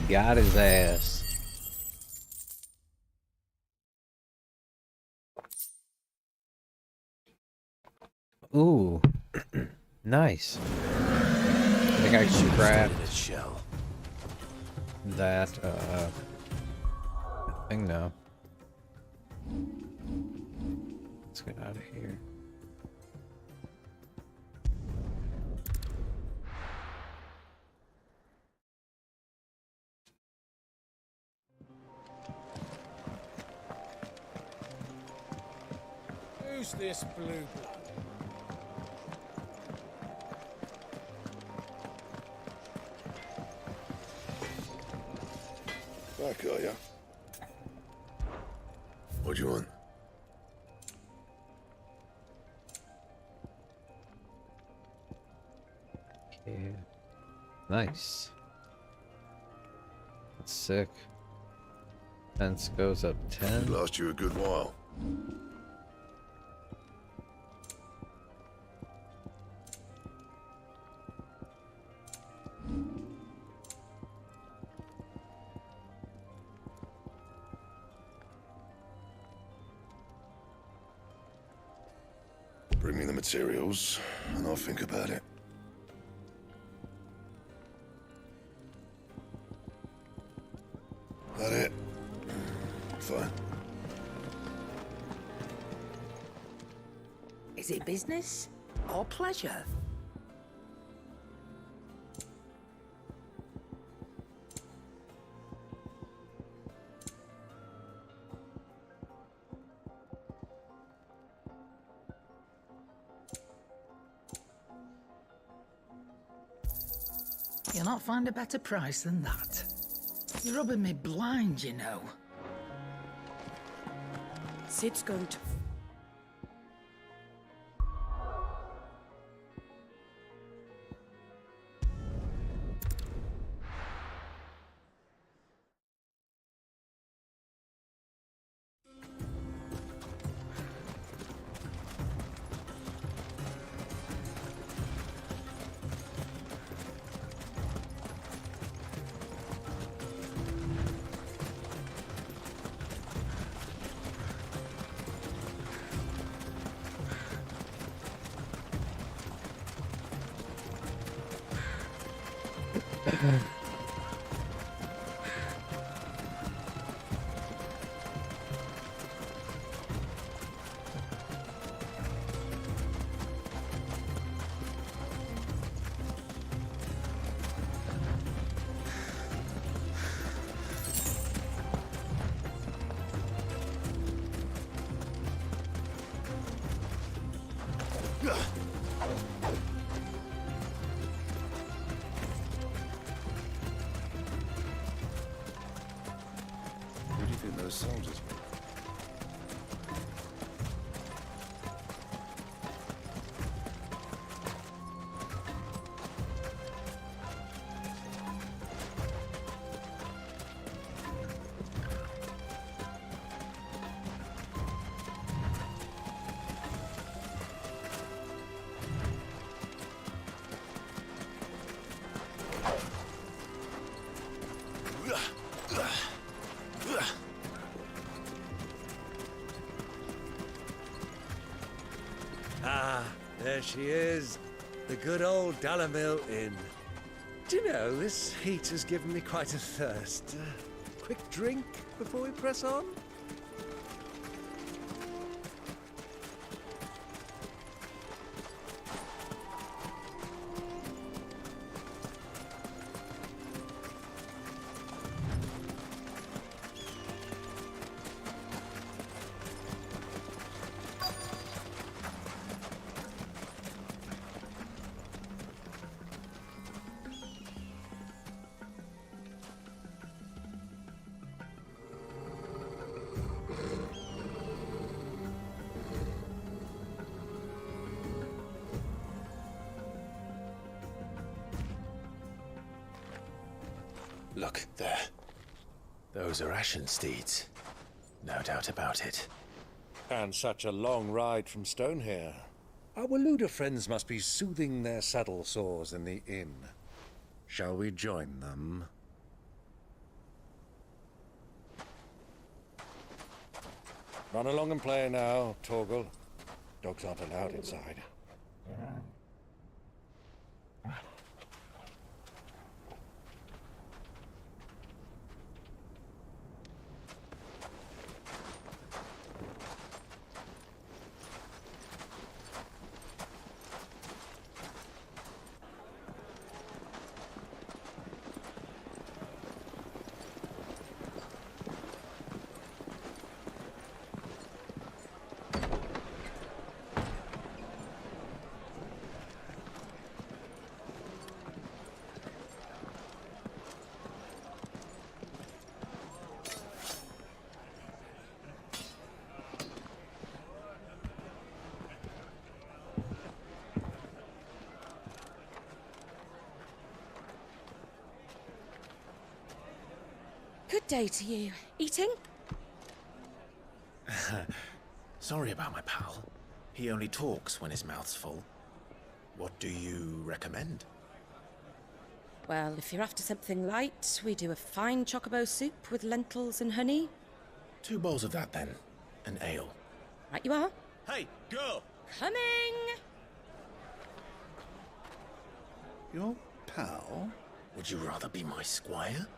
Got his ass. Ooh. Nice. I think I should grab that thing now. Let's get out of here. Who's this blue blood? Back, are ya? What do you want? Yeah. Nice. That's sick. Fence goes up 10. Should last you a good while. materials, and I'll think about it. That it? Fine. Is it business or pleasure? You'll not find a better price than that. You're rubbing me blind, you know. Sid's going to... Who do you think those soldiers were? Ah, there she is. The good old Dalamil Inn. Do you know, this heat has given me quite a thirst. Quick drink before we press on? Look, there. Those are Ashen steeds. No doubt about it. And such a long ride from Stonehair. Our Luda friends must be soothing their saddle sores in the inn. Shall we join them? Run along and play now, Torgal. Dogs aren't allowed inside. Good day to you. Eating? Sorry about my pal. He only talks when his mouth's full. What do you recommend? Well, if you're after something light, we do a fine chocobo soup with lentils and honey. 2 bowls of that then. An ale. Right you are. Hey, go! Coming! Your pal? Would you rather be my squire?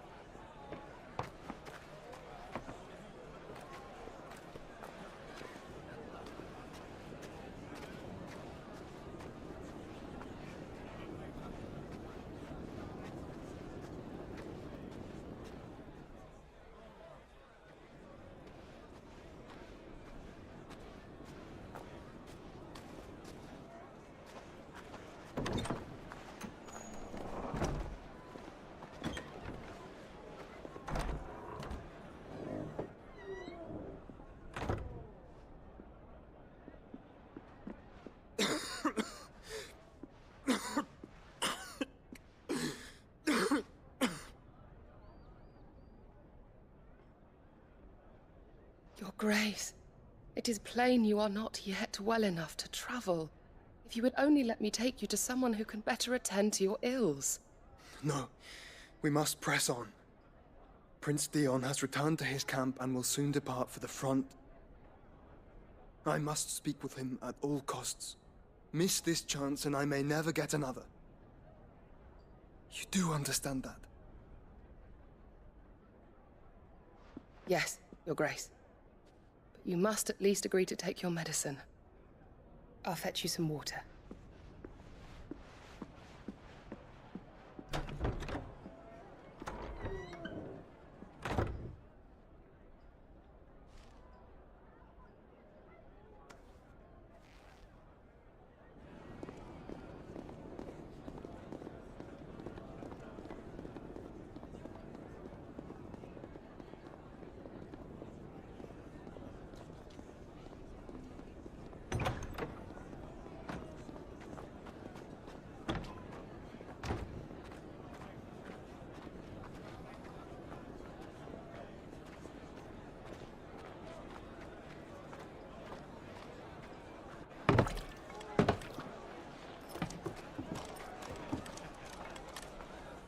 Your Grace, it is plain you are not yet well enough to travel. If you would only let me take you to someone who can better attend to your ills. No, we must press on. Prince Dion has returned to his camp and will soon depart for the front. I must speak with him at all costs. Miss this chance and I may never get another. You do understand that? Yes, Your Grace. But you must at least agree to take your medicine. I'll fetch you some water.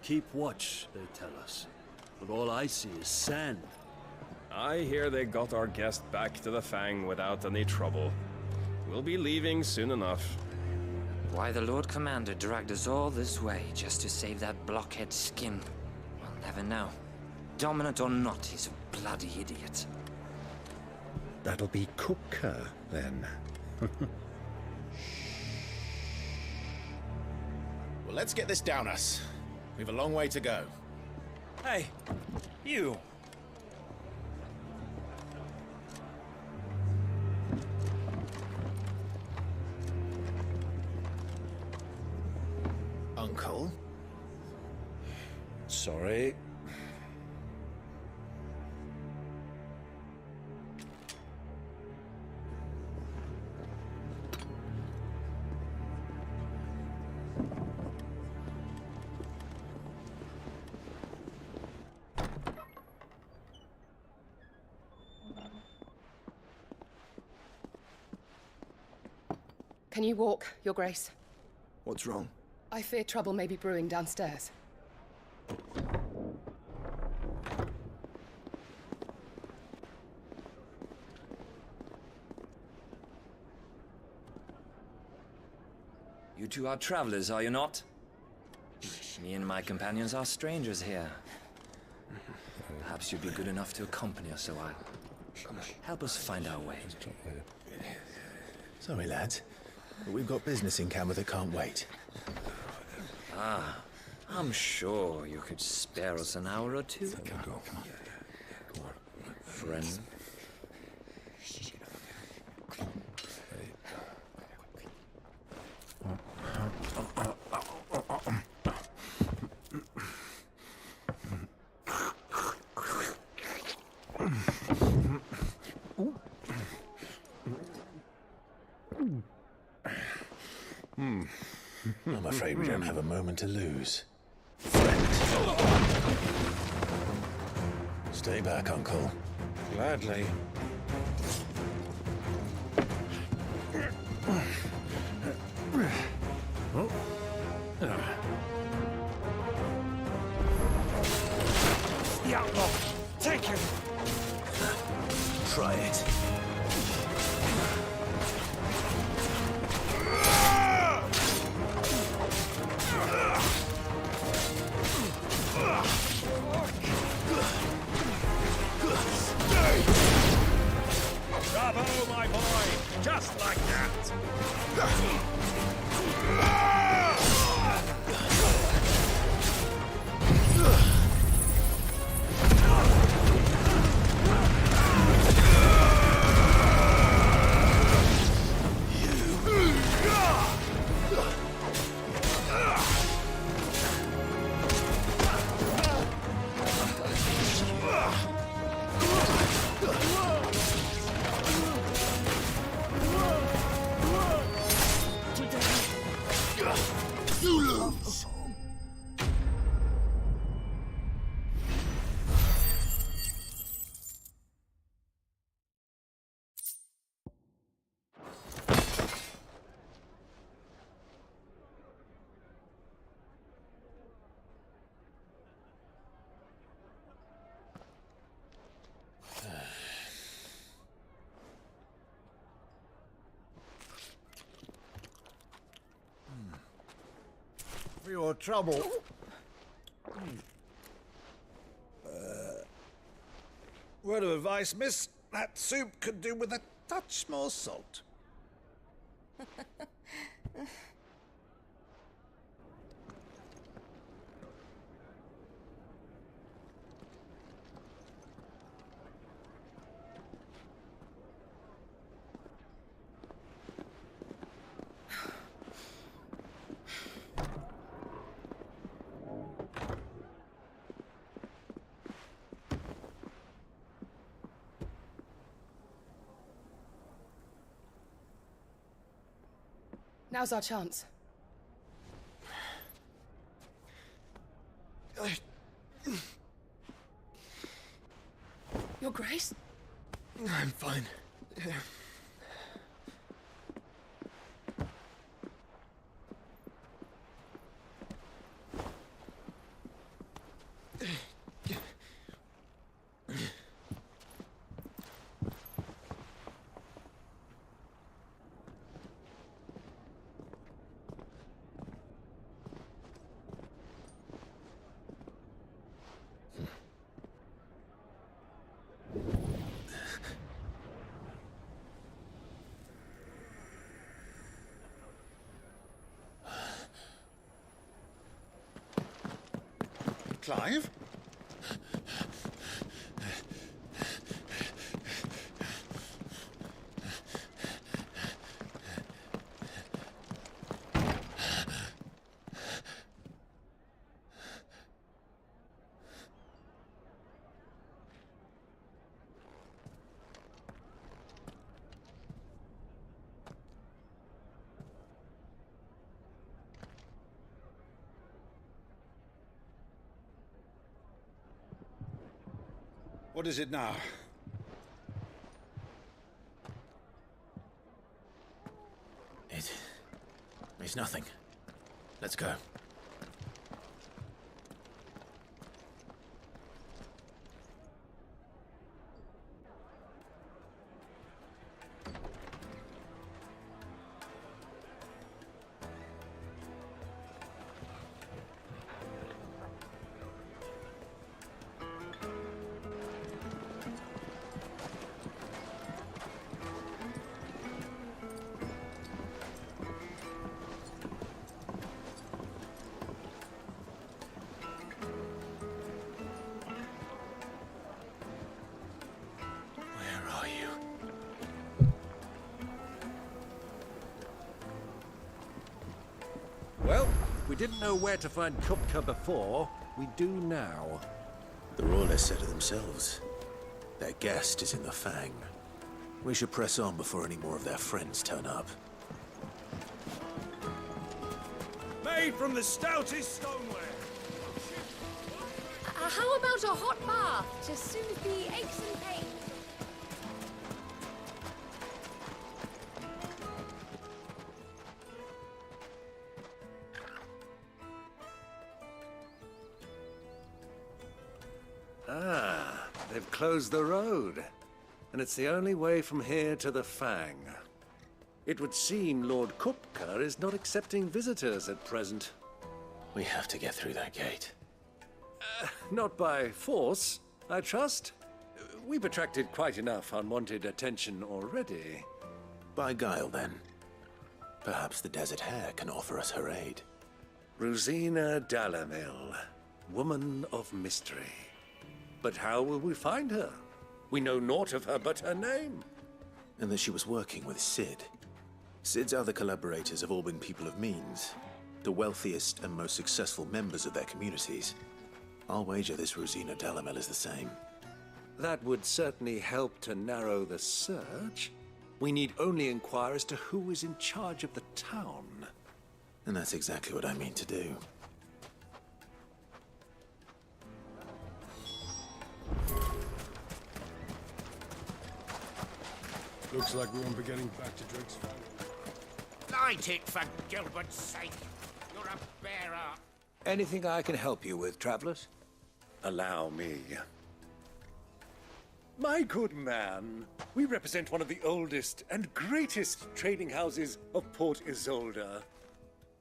Keep watch, they tell us. But all I see is sand. I hear they got our guest back to the Fang without any trouble. We'll be leaving soon enough. Why the Lord Commander dragged us all this way just to save that blockhead skin, we'll never know. Dominant or not, he's a bloody idiot. That'll be Cooker, then. Well, let's get this down us. We've a long way to go. Hey, you! Uncle? Sorry. Can you walk, Your Grace? What's wrong? I fear trouble may be brewing downstairs. You two are travelers, are you not? Me and my companions are strangers here. Perhaps you'd be good enough to accompany us a while. Help us find our way. Sorry, lads, but we've got business in camera that can't wait. Ah, I'm sure you could spare us an hour or two. Come on. Friend. I'm afraid we don't have a moment to lose. Stay back, Uncle. Gladly. The outlaw! Take him! Try it. your trouble. Word of advice, miss. That soup could do with a touch more salt. Now's our chance. Your Grace? I'm fine. Clive? What is it now? It's nothing. Let's go. Well, we didn't know where to find Kupka before. We do now. The Royalists said it themselves. Their guest is in the Fang. We should press on before any more of their friends turn up. Made from the stoutest stoneware. How about a hot bath to soothe the aches and pains? Ah, they've closed the road. And it's the only way from here to the Fang. It would seem Lord Kupka is not accepting visitors at present. We have to get through that gate. Not by force, I trust. We've attracted quite enough unwanted attention already. By guile, then. Perhaps the Desert Hare can offer us her aid. Rosina Dalamil, woman of mystery. But how will we find her? We know naught of her but her name. And that she was working with Cid. Cid's other collaborators have all been people of means, the wealthiest and most successful members of their communities. I'll wager this Rosina Dalamel is the same. That would certainly help to narrow the search. We need only inquire as to who is in charge of the town. And that's exactly what I mean to do. Looks like we won't be getting back to Drake's family. Light it, for Gilbert's sake. You're a bearer. Anything I can help you with, travelers? Allow me. My good man, we represent one of the oldest and greatest trading houses of Port Isolde.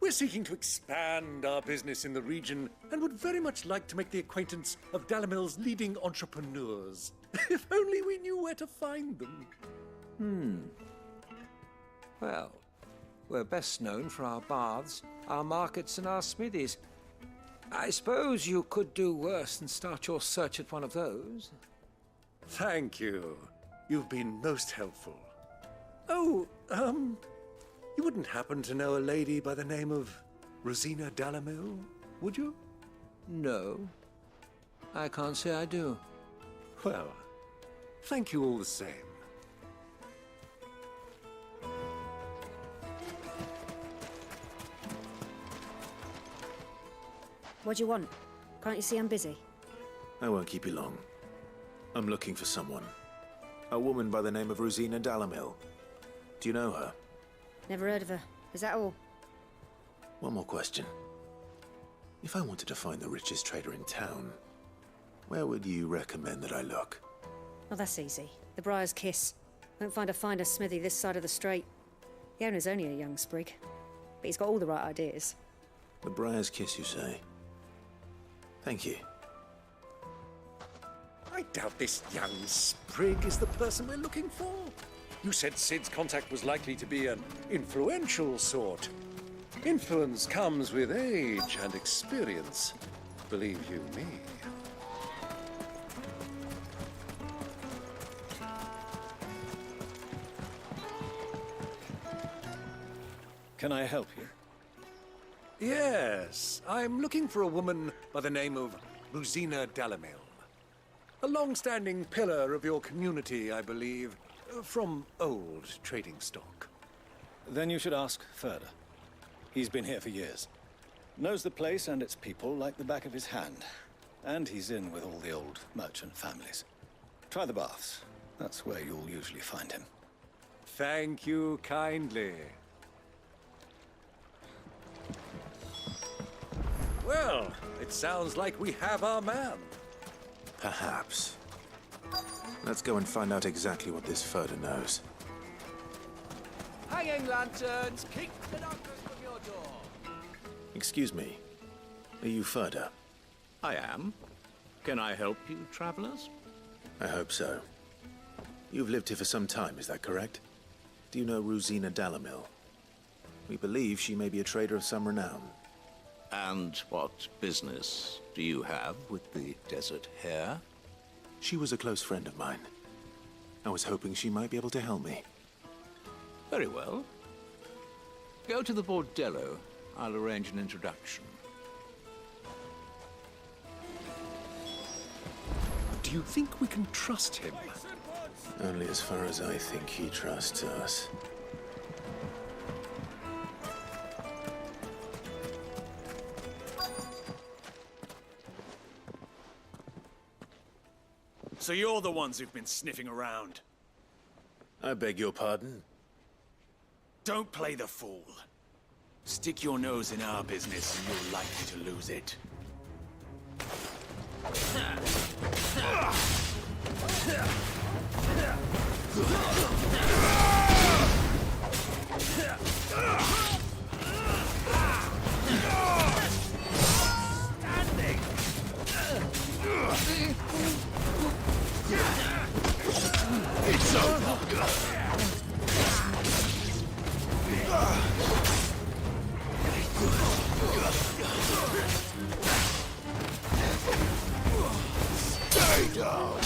We're seeking to expand our business in the region and would very much like to make the acquaintance of Dalamil's leading entrepreneurs. If only we knew where to find them. Well, we're best known for our baths, our markets, and our smithies. I suppose you could do worse than start your search at one of those. Thank you. You've been most helpful. Oh, you wouldn't happen to know a lady by the name of Rosina Dalamil, would you? No, I can't say I do. Well, thank you all the same. What do you want? Can't you see I'm busy? I won't keep you long. I'm looking for someone. A woman by the name of Rosina Dalamil. Do you know her? Never heard of her. Is that all? One more question. If I wanted to find the richest trader in town, where would you recommend that I look? Oh, that's easy. The Briar's Kiss. Won't find a finer smithy this side of the strait. The owner's only a young sprig, but he's got all the right ideas. The Briar's Kiss, you say? Thank you. I doubt this young sprig is the person we're looking for. You said Sid's contact was likely to be an influential sort. Influence comes with age and experience, believe you me. Can I help you? Yes, I'm looking for a woman by the name of Rosina Dalamil. A long-standing pillar of your community, I believe, from old trading stock. Then you should ask Ferda. He's been here for years. Knows the place and its people like the back of his hand. And he's in with all the old merchant families. Try the baths. That's where you'll usually find him. Thank you kindly. Well, it sounds like we have our man. Perhaps. Let's go and find out exactly what this Ferda knows. Hanging lanterns, kick the knockers from your door. Excuse me. Are you Ferda? I am. Can I help you, travelers? I hope so. You've lived here for some time, is that correct? Do you know Rosina Dalamil? We believe she may be a trader of some renown. And what business do you have with the desert hare? She was a close friend of mine. I was hoping she might be able to help me. Very well. Go to the bordello. I'll arrange an introduction. Do you think we can trust him? Only as far as I think he trusts us. So you're the ones who've been sniffing around. I beg your pardon? Don't play the fool. Stick your nose in our business and you're likely to lose it. It's over. Stay down.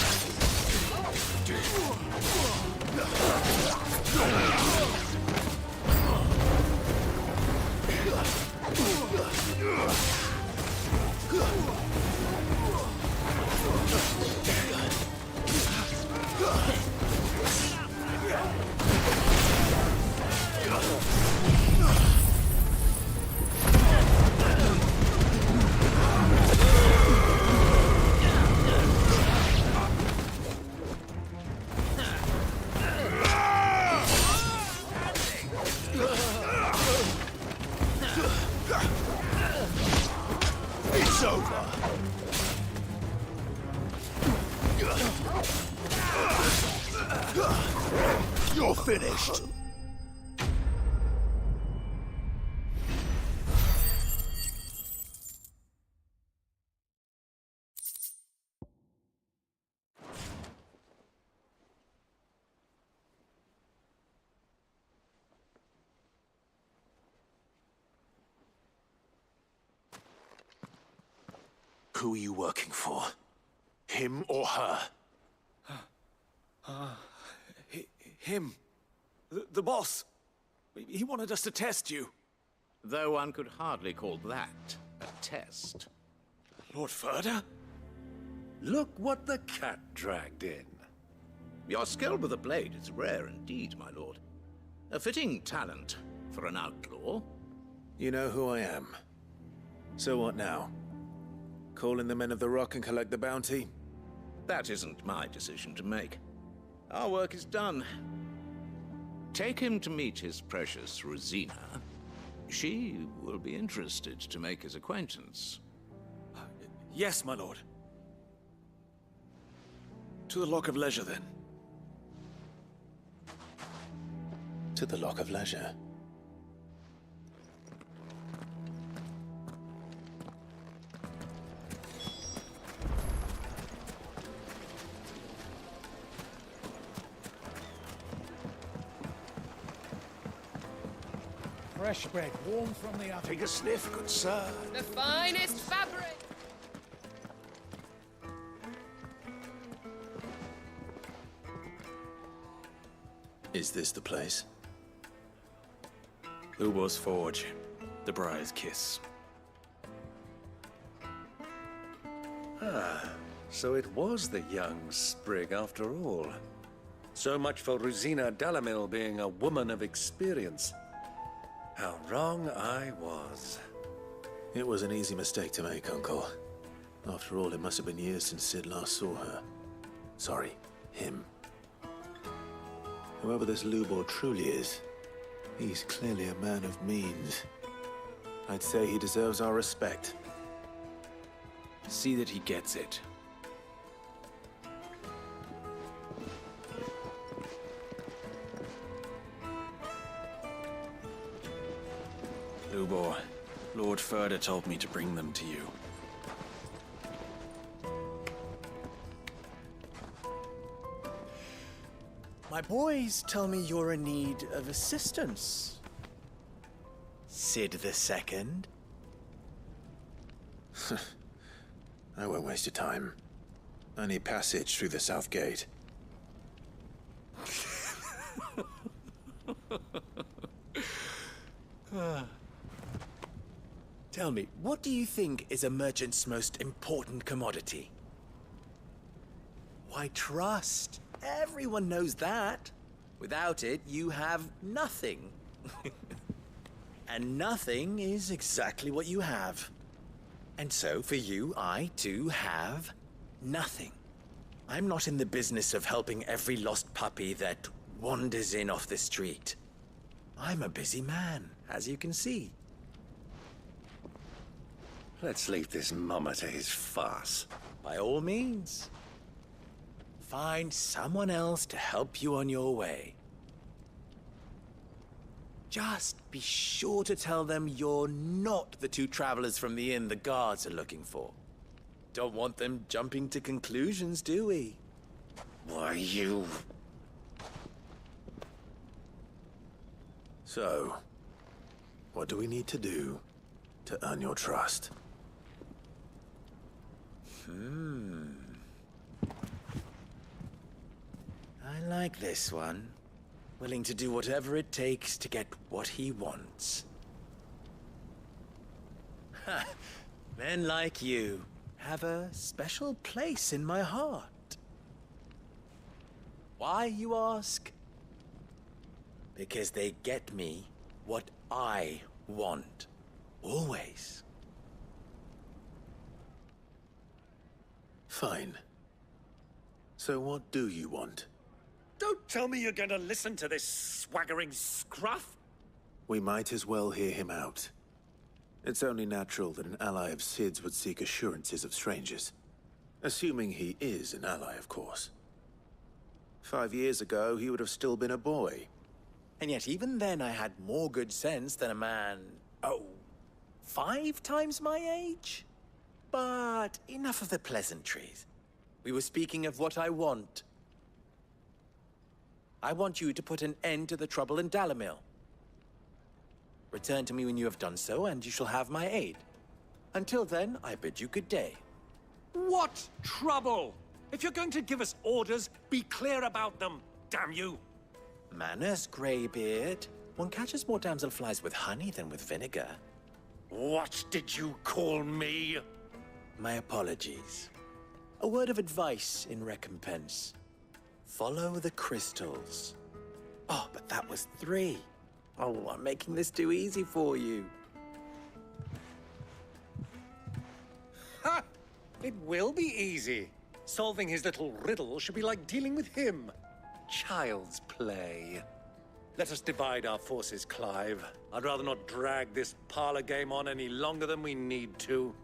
It's over. You're finished. Who are you working for? Him or her? Him. The boss. He wanted us to test you. Though one could hardly call that a test. Lord Ferda? Look what the cat dragged in. Your skill with the blade is rare indeed, my lord. A fitting talent for an outlaw. You know who I am. So what now? Call in the Men of the Rock and collect the bounty? That isn't my decision to make. Our work is done. Take him to meet his precious Rosina. She will be interested to make his acquaintance. Yes, my lord. To the Lock of Leisure, then. To the Lock of Leisure. Fresh bread, warm from the oven. Take a sniff, good sir. The finest fabric! Is this the place? Lubo's Forge. The Briar's Kiss. Ah, so it was the young sprig after all. So much for Rosina Dalamil being a woman of experience. How wrong I was. It was an easy mistake to make, Uncle. After all, it must have been years since Sid last saw her. Sorry, him. Whoever this Lubor truly is, he's clearly a man of means. I'd say he deserves our respect. See that he gets it. Lubor, Lord Ferda told me to bring them to you. My boys tell me you're in need of assistance. Sid the Second. I won't waste your time. I need passage through the south gate. Tell me, what do you think is a merchant's most important commodity? Why, trust. Everyone knows that. Without it, you have nothing. And nothing is exactly what you have. And so, for you, I, too, have nothing. I'm not in the business of helping every lost puppy that wanders in off the street. I'm a busy man, as you can see. Let's leave this mummer to his farce. By all means. Find someone else to help you on your way. Just be sure to tell them you're not the two travelers from the inn the guards are looking for. Don't want them jumping to conclusions, do we? Why, you... So, what do we need to do to earn your trust? I like this one. Willing to do whatever it takes to get what he wants. Ha! Men like you have a special place in my heart. Why, you ask? Because they get me what I want. Always. Fine. So what do you want? Don't tell me you're going to listen to this swaggering scruff. We might as well hear him out. It's only natural that an ally of Sid's would seek assurances of strangers. Assuming he is an ally, of course. 5 years ago, he would have still been a boy. And yet even then I had more good sense than a man, 5 times my age? But enough of the pleasantries. We were speaking of what I want. I want you to put an end to the trouble in Dalamil. Return to me when you have done so, and you shall have my aid. Until then, I bid you good day. What trouble? If you're going to give us orders, be clear about them, damn you! Manners, Greybeard. One catches more damselflies with honey than with vinegar. What did you call me? My apologies. A word of advice in recompense. Follow the crystals. Oh, but that was 3. Oh, I'm making this too easy for you. Ha! It will be easy. Solving his little riddle should be like dealing with him. Child's play. Let us divide our forces, Clive. I'd rather not drag this parlor game on any longer than we need to.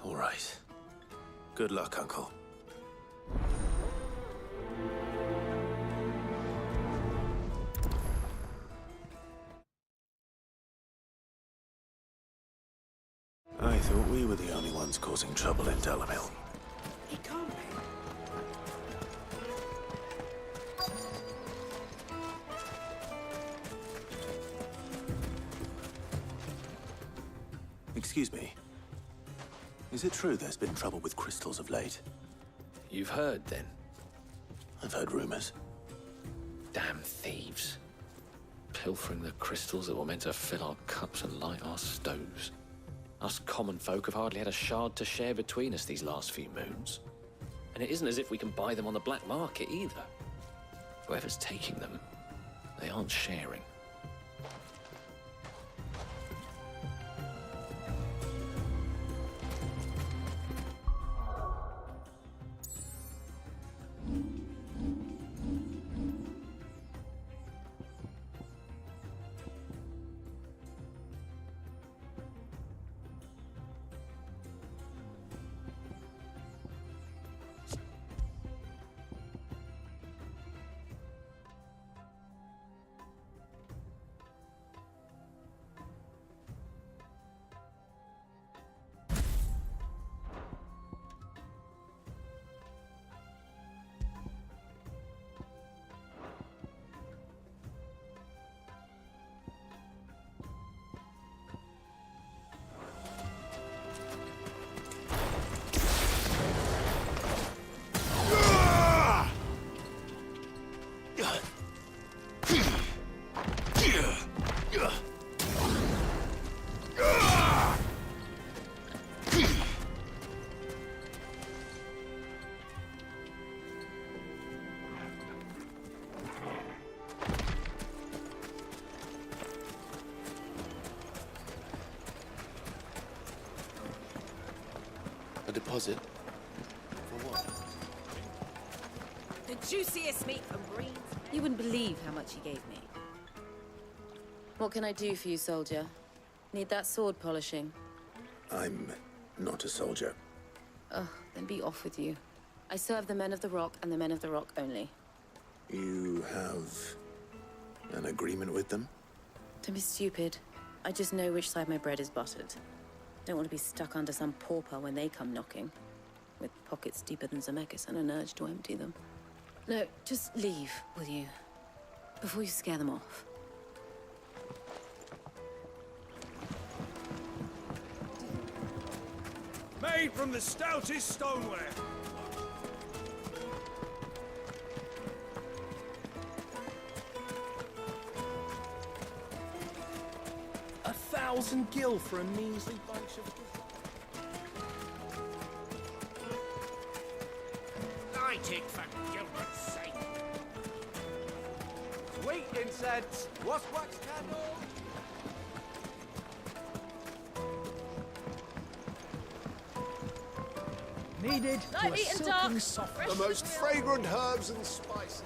All right. Good luck, Uncle. I thought we were the only ones causing trouble in Delamil. He can't be. Excuse me. Is it true there's been trouble with crystals of late? You've heard, then? I've heard rumors. Damn thieves. Pilfering the crystals that were meant to fill our cups and light our stoves. Us common folk have hardly had a shard to share between us these last few moons. And it isn't as if we can buy them on the black market either. Whoever's taking them, they aren't sharing. A deposit? For what? The juiciest meat from Breeze. You wouldn't believe how much he gave me. What can I do for you, soldier? Need that sword polishing? I'm not a soldier. Ugh, then be off with you. I serve the men of the Rock and the men of the Rock only. You have an agreement with them? Don't be stupid. I just know which side my bread is buttered. Don't want to be stuck under some pauper when they come knocking. With pockets deeper than Zemeckis and an urge to empty them. No, just leave, will you? Before you scare them off. Made from the stoutest stoneware. $1,000 gil for a measly bunch of... Light it for Gilbert's sake. Sweet incense, wax candle. Needed Light to a and dark. silken soft. The most fragrant herbs and spices.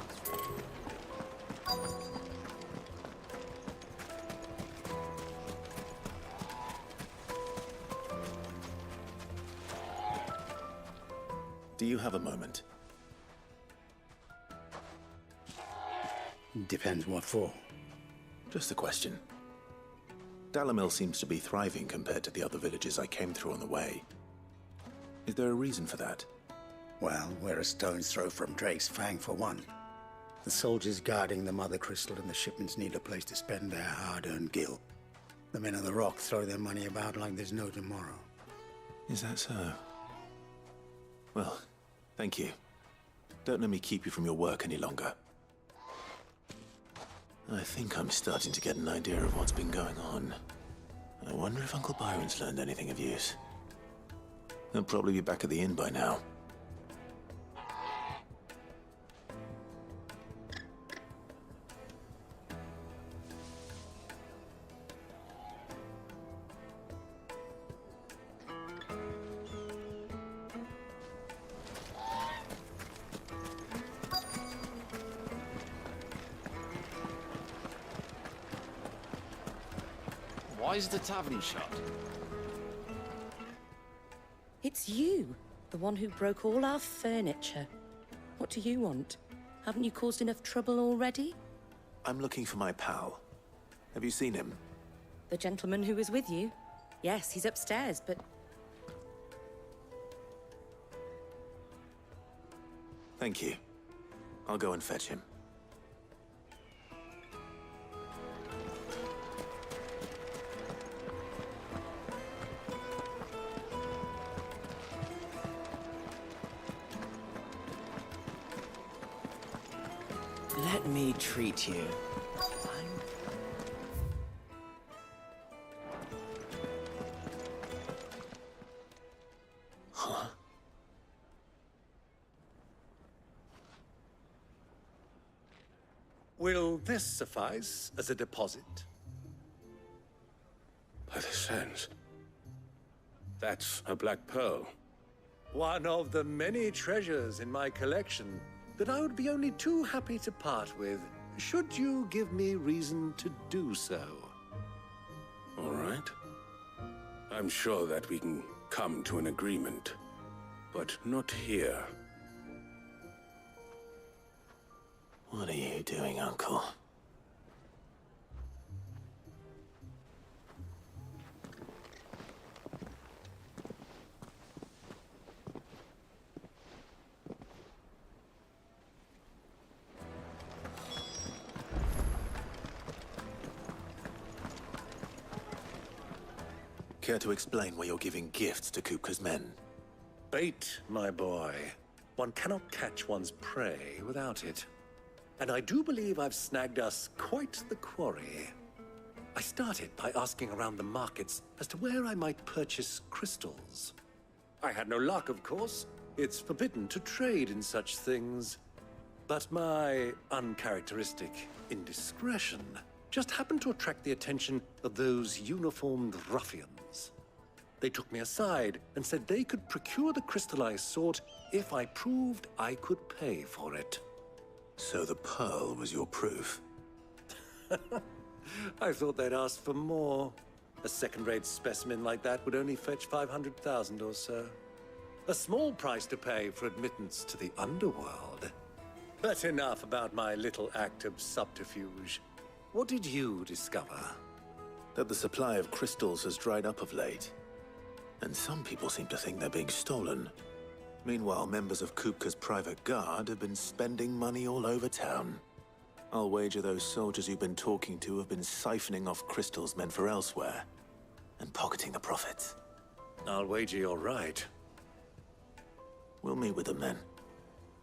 Do you have a moment? Depends what for. Just a question. Dalamil seems to be thriving compared to the other villages I came through on the way. Is there a reason for that? Well, we're a stone's throw from Drake's Fang for one. The soldiers guarding the Mother Crystal and the shipments need a place to spend their hard-earned gil. The men of the Rock throw their money about like there's no tomorrow. Is that so? Well, thank you. Don't let me keep you from your work any longer. I think I'm starting to get an idea of what's been going on. I wonder if Uncle Byron's learned anything of use. He'll probably be back at the inn by now. Why is the tavern shut? It's you, the one who broke all our furniture. What do you want? Haven't you caused enough trouble already? I'm looking for my pal. Have you seen him? The gentleman who was with you? Yes, he's upstairs, but... Thank you. I'll go and fetch him. Let me treat you. Huh? Will this suffice as a deposit? By the sands. That's a black pearl. One of the many treasures in my collection that I would be only too happy to part with, should you give me reason to do so. All right. I'm sure that we can come to an agreement, but not here. What are you doing, Uncle? Care to explain why you're giving gifts to Kupka's men? Bait, my boy. One cannot catch one's prey without it. And I do believe I've snagged us quite the quarry. I started by asking around the markets as to where I might purchase crystals. I had no luck, of course. It's forbidden to trade in such things. But my uncharacteristic indiscretion just happened to attract the attention of those uniformed ruffians. They took me aside and said they could procure the crystal I sought if I proved I could pay for it. So the pearl was your proof? I thought they'd ask for more. A second-rate specimen like that would only fetch 500,000 or so. A small price to pay for admittance to the underworld. But enough about my little act of subterfuge. What did you discover? That the supply of crystals has dried up of late. And some people seem to think they're being stolen. Meanwhile, members of Kupka's private guard have been spending money all over town. I'll wager those soldiers you've been talking to have been siphoning off crystals meant for elsewhere, and pocketing the profits. I'll wager you're right. We'll meet with them then,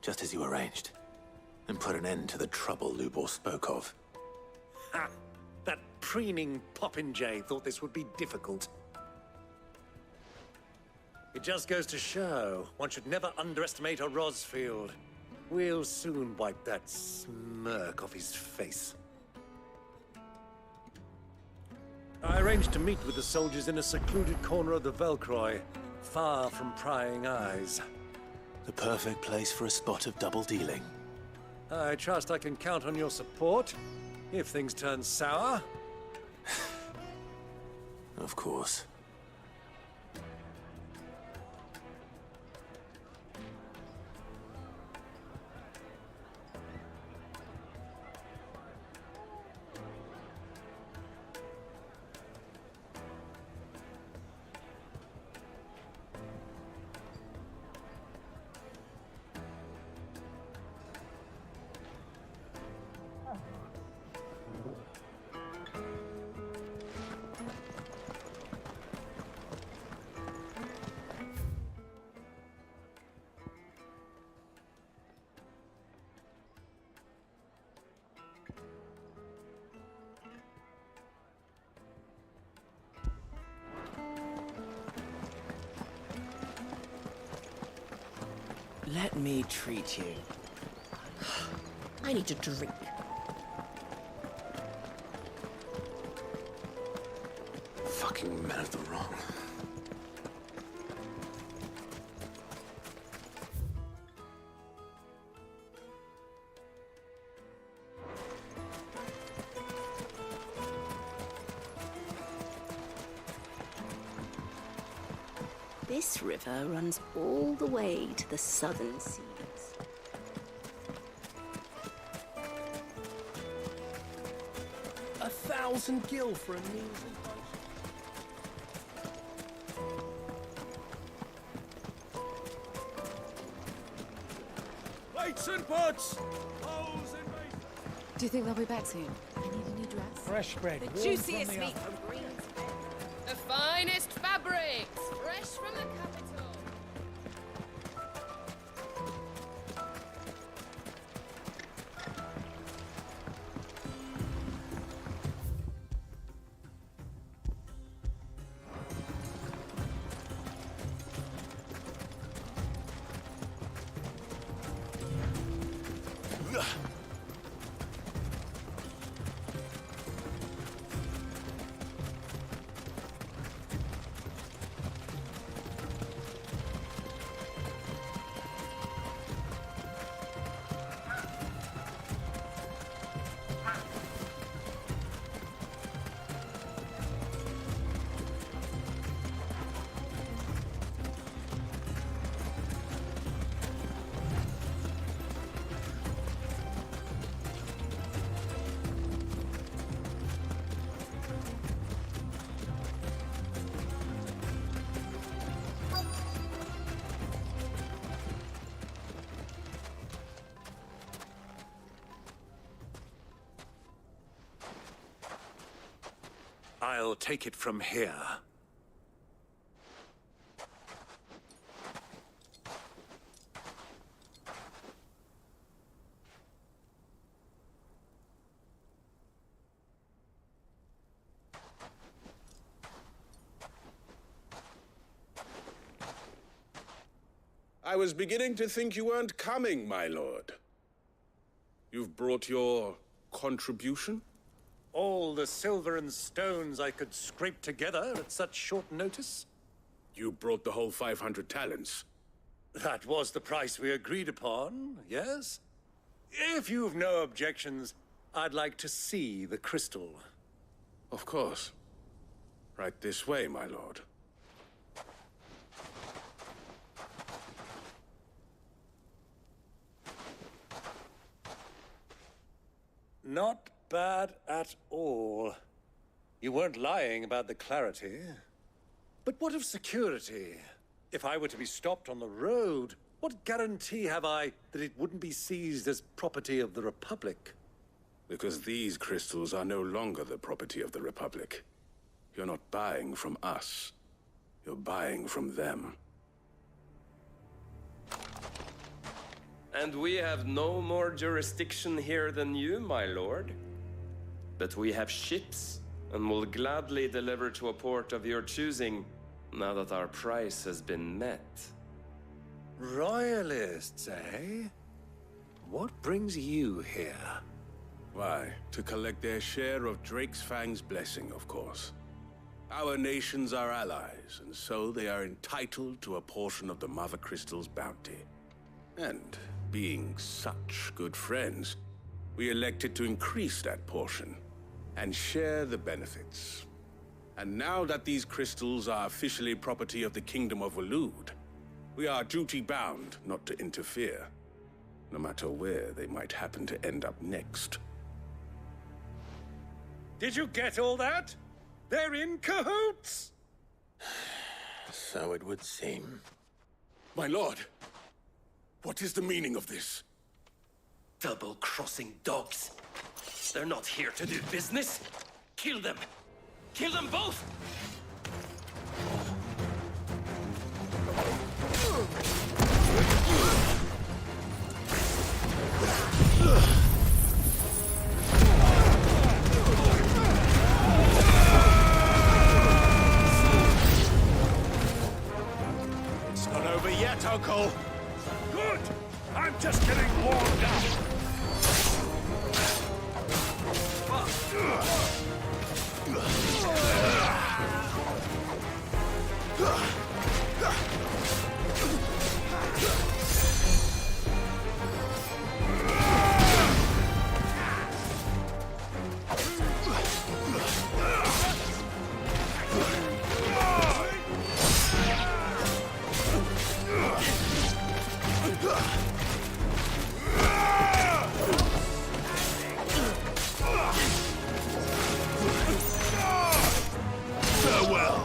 just as you arranged, and put an end to the trouble Lubor spoke of. Ha! That preening popinjay thought this would be difficult. It just goes to show, one should never underestimate a Rosfield. We'll soon wipe that smirk off his face. I arranged to meet with the soldiers in a secluded corner of the Velcroy, far from prying eyes. The perfect place for a spot of double dealing. I trust I can count on your support, if things turn sour. Of course. Let me treat you. I need a drink. Fucking men of the wrong. This river runs all the way to the southern seas. A 1,000 gil for a measly Plates and pots! Do you think they'll be back soon? I need a new dress. Fresh bread. The warm juiciest from the meat oven. from Greenspan. The finest fabrics, fresh from the capital. I'll take it from here. I was beginning to think you weren't coming, my lord. You've brought your contribution? All the silver and stones I could scrape together at such short notice? You brought the whole 500 talents. That was the price we agreed upon, yes? If you've no objections, I'd like to see the crystal. Of course. Right this way, my lord. Not bad at all. You weren't lying about the clarity. But what of security? If I were to be stopped on the road, what guarantee have I that it wouldn't be seized as property of the Republic? Because these crystals are no longer the property of the Republic. You're not buying from us. You're buying from them. And we have no more jurisdiction here than you, my lord. But we have ships, and will gladly deliver to a port of your choosing, now that our price has been met. Royalists, eh? What brings you here? Why, to collect their share of Drake's Fang's blessing, of course. Our nations are allies, and so they are entitled to a portion of the Mother Crystal's bounty. And being such good friends, we elected to increase that portion and share the benefits. And now that these crystals are officially property of the Kingdom of Waloed, we are duty-bound not to interfere, no matter where they might happen to end up next. Did you get all that? They're in cahoots! So it would seem. My lord, what is the meaning of this? Double-crossing dogs. They're not here to do business. Kill them. Kill them both! It's not over yet, Uncle. Good! I'm just getting warmed up! Farewell.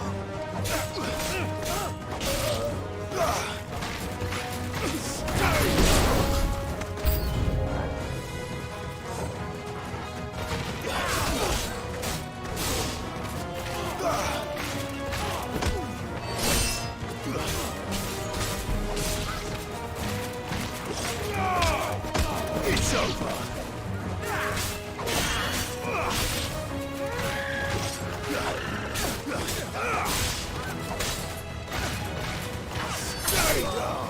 It's over. Stay down.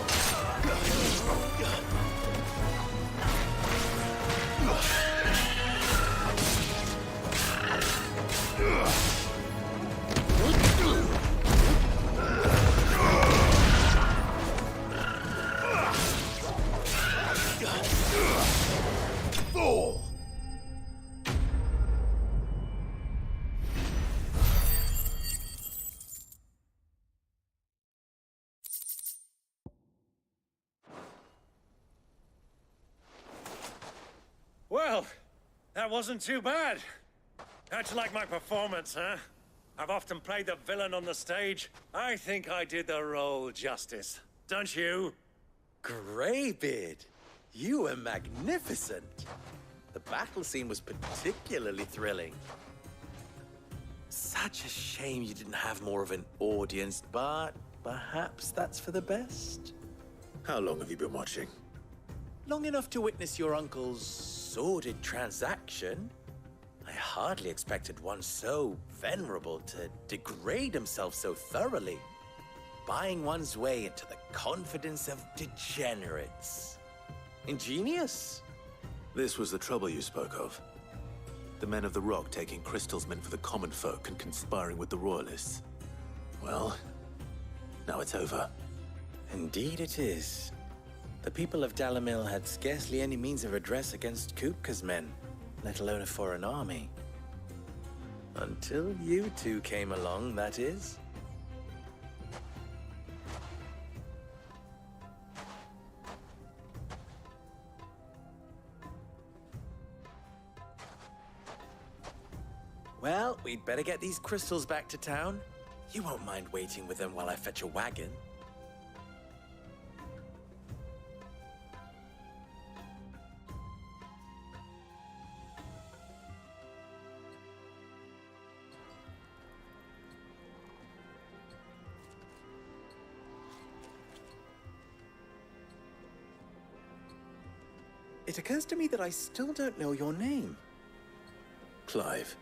Fall. Well, that wasn't too bad. How'd you like my performance, huh? I've often played the villain on the stage. I think I did the role justice. Don't you? Greybeard, you were magnificent. The battle scene was particularly thrilling. Such a shame you didn't have more of an audience, but perhaps that's for the best. How long have you been watching? Long enough to witness your uncle's sordid transaction. I hardly expected one so venerable to degrade himself so thoroughly. Buying one's way into the confidence of degenerates. Ingenious. This was the trouble you spoke of. The men of the Rock taking crystals meant for the common folk and conspiring with the Royalists. Well, now it's over. Indeed it is. The people of Dalamil had scarcely any means of redress against Kupka's men, let alone a foreign army. Until you two came along, that is. Well, we'd better get these crystals back to town. You won't mind waiting with them while I fetch a wagon. It occurs to me that I still don't know your name. Clive.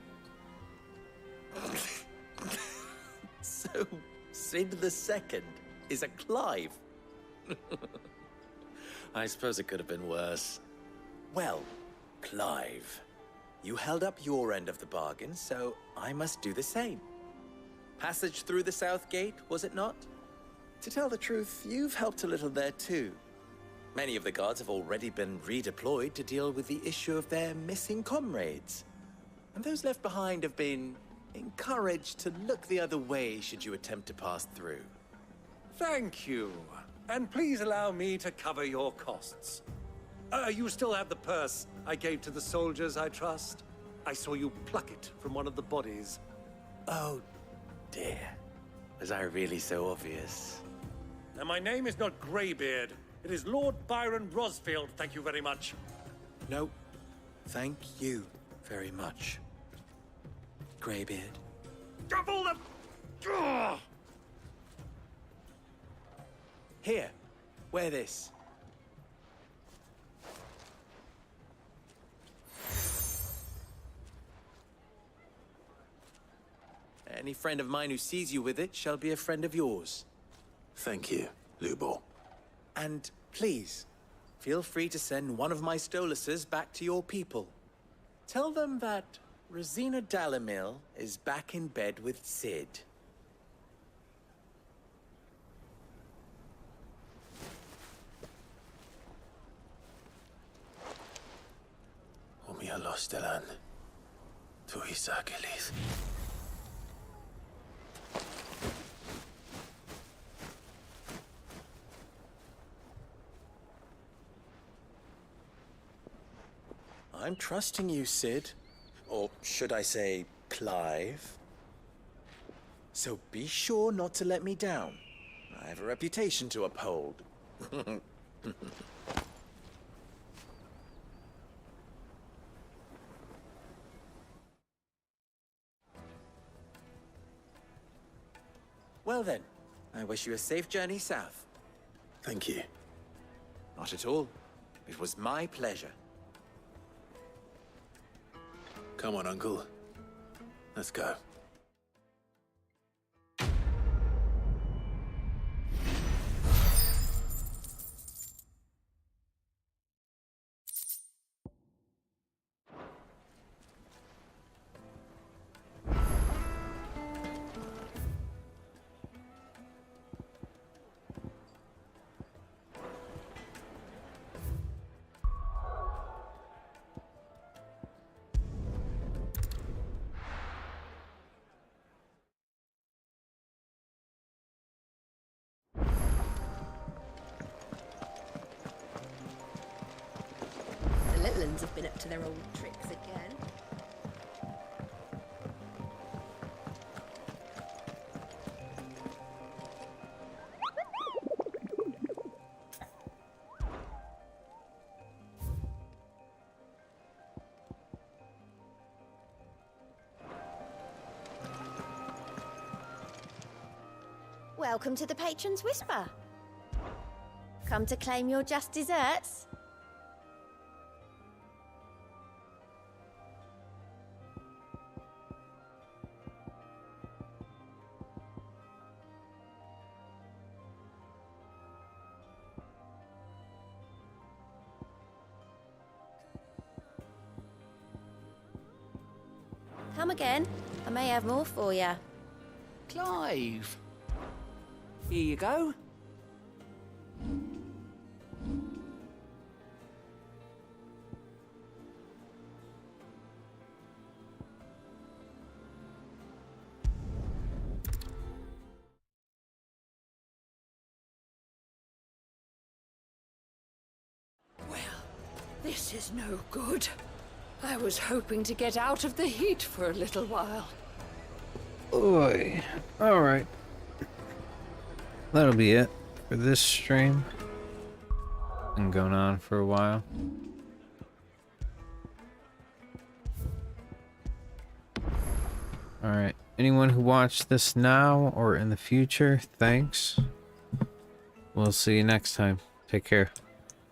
So, Sid the Second is a Clive. I suppose it could have been worse. Well, Clive, you held up your end of the bargain, so I must do the same. Passage through the South Gate, was it not? To tell the truth, you've helped a little there too. Many of the guards have already been redeployed to deal with the issue of their missing comrades. And those left behind have been encouraged to look the other way should you attempt to pass through. Thank you. And please allow me to cover your costs. You still have the purse I gave to the soldiers, I trust? I saw you pluck it from one of the bodies. Oh, dear. Was I really so obvious? And my name is not Greybeard. It is Lord Byron Rosfield, thank you very much. No, thank you very much, Greybeard. Double the... Ugh! Here, wear this. Any friend of mine who sees you with it shall be a friend of yours. Thank you, Lubor. And please, feel free to send one of my Stoluses back to your people. Tell them that Rosina Dalamil is back in bed with Cid. Umia los delan. Tu isakelis. I'm trusting you, Cid. Or should I say, Clive? So be sure not to let me down. I have a reputation to uphold. Well then, I wish you a safe journey south. Thank you. Not at all. It was my pleasure. Come on, Uncle. Let's go. The Litlans have been up to their old tricks again. Welcome to the Patron's Whisper. Come to claim your just desserts? Come again. I may have more for you. Clive. Here you go. Well, this is no good. I was hoping to get out of the heat for a little while. Oi. Alright. That'll be it for this stream. Been going on for a while. Alright. Anyone who watched this now or in the future, thanks. We'll see you next time. Take care.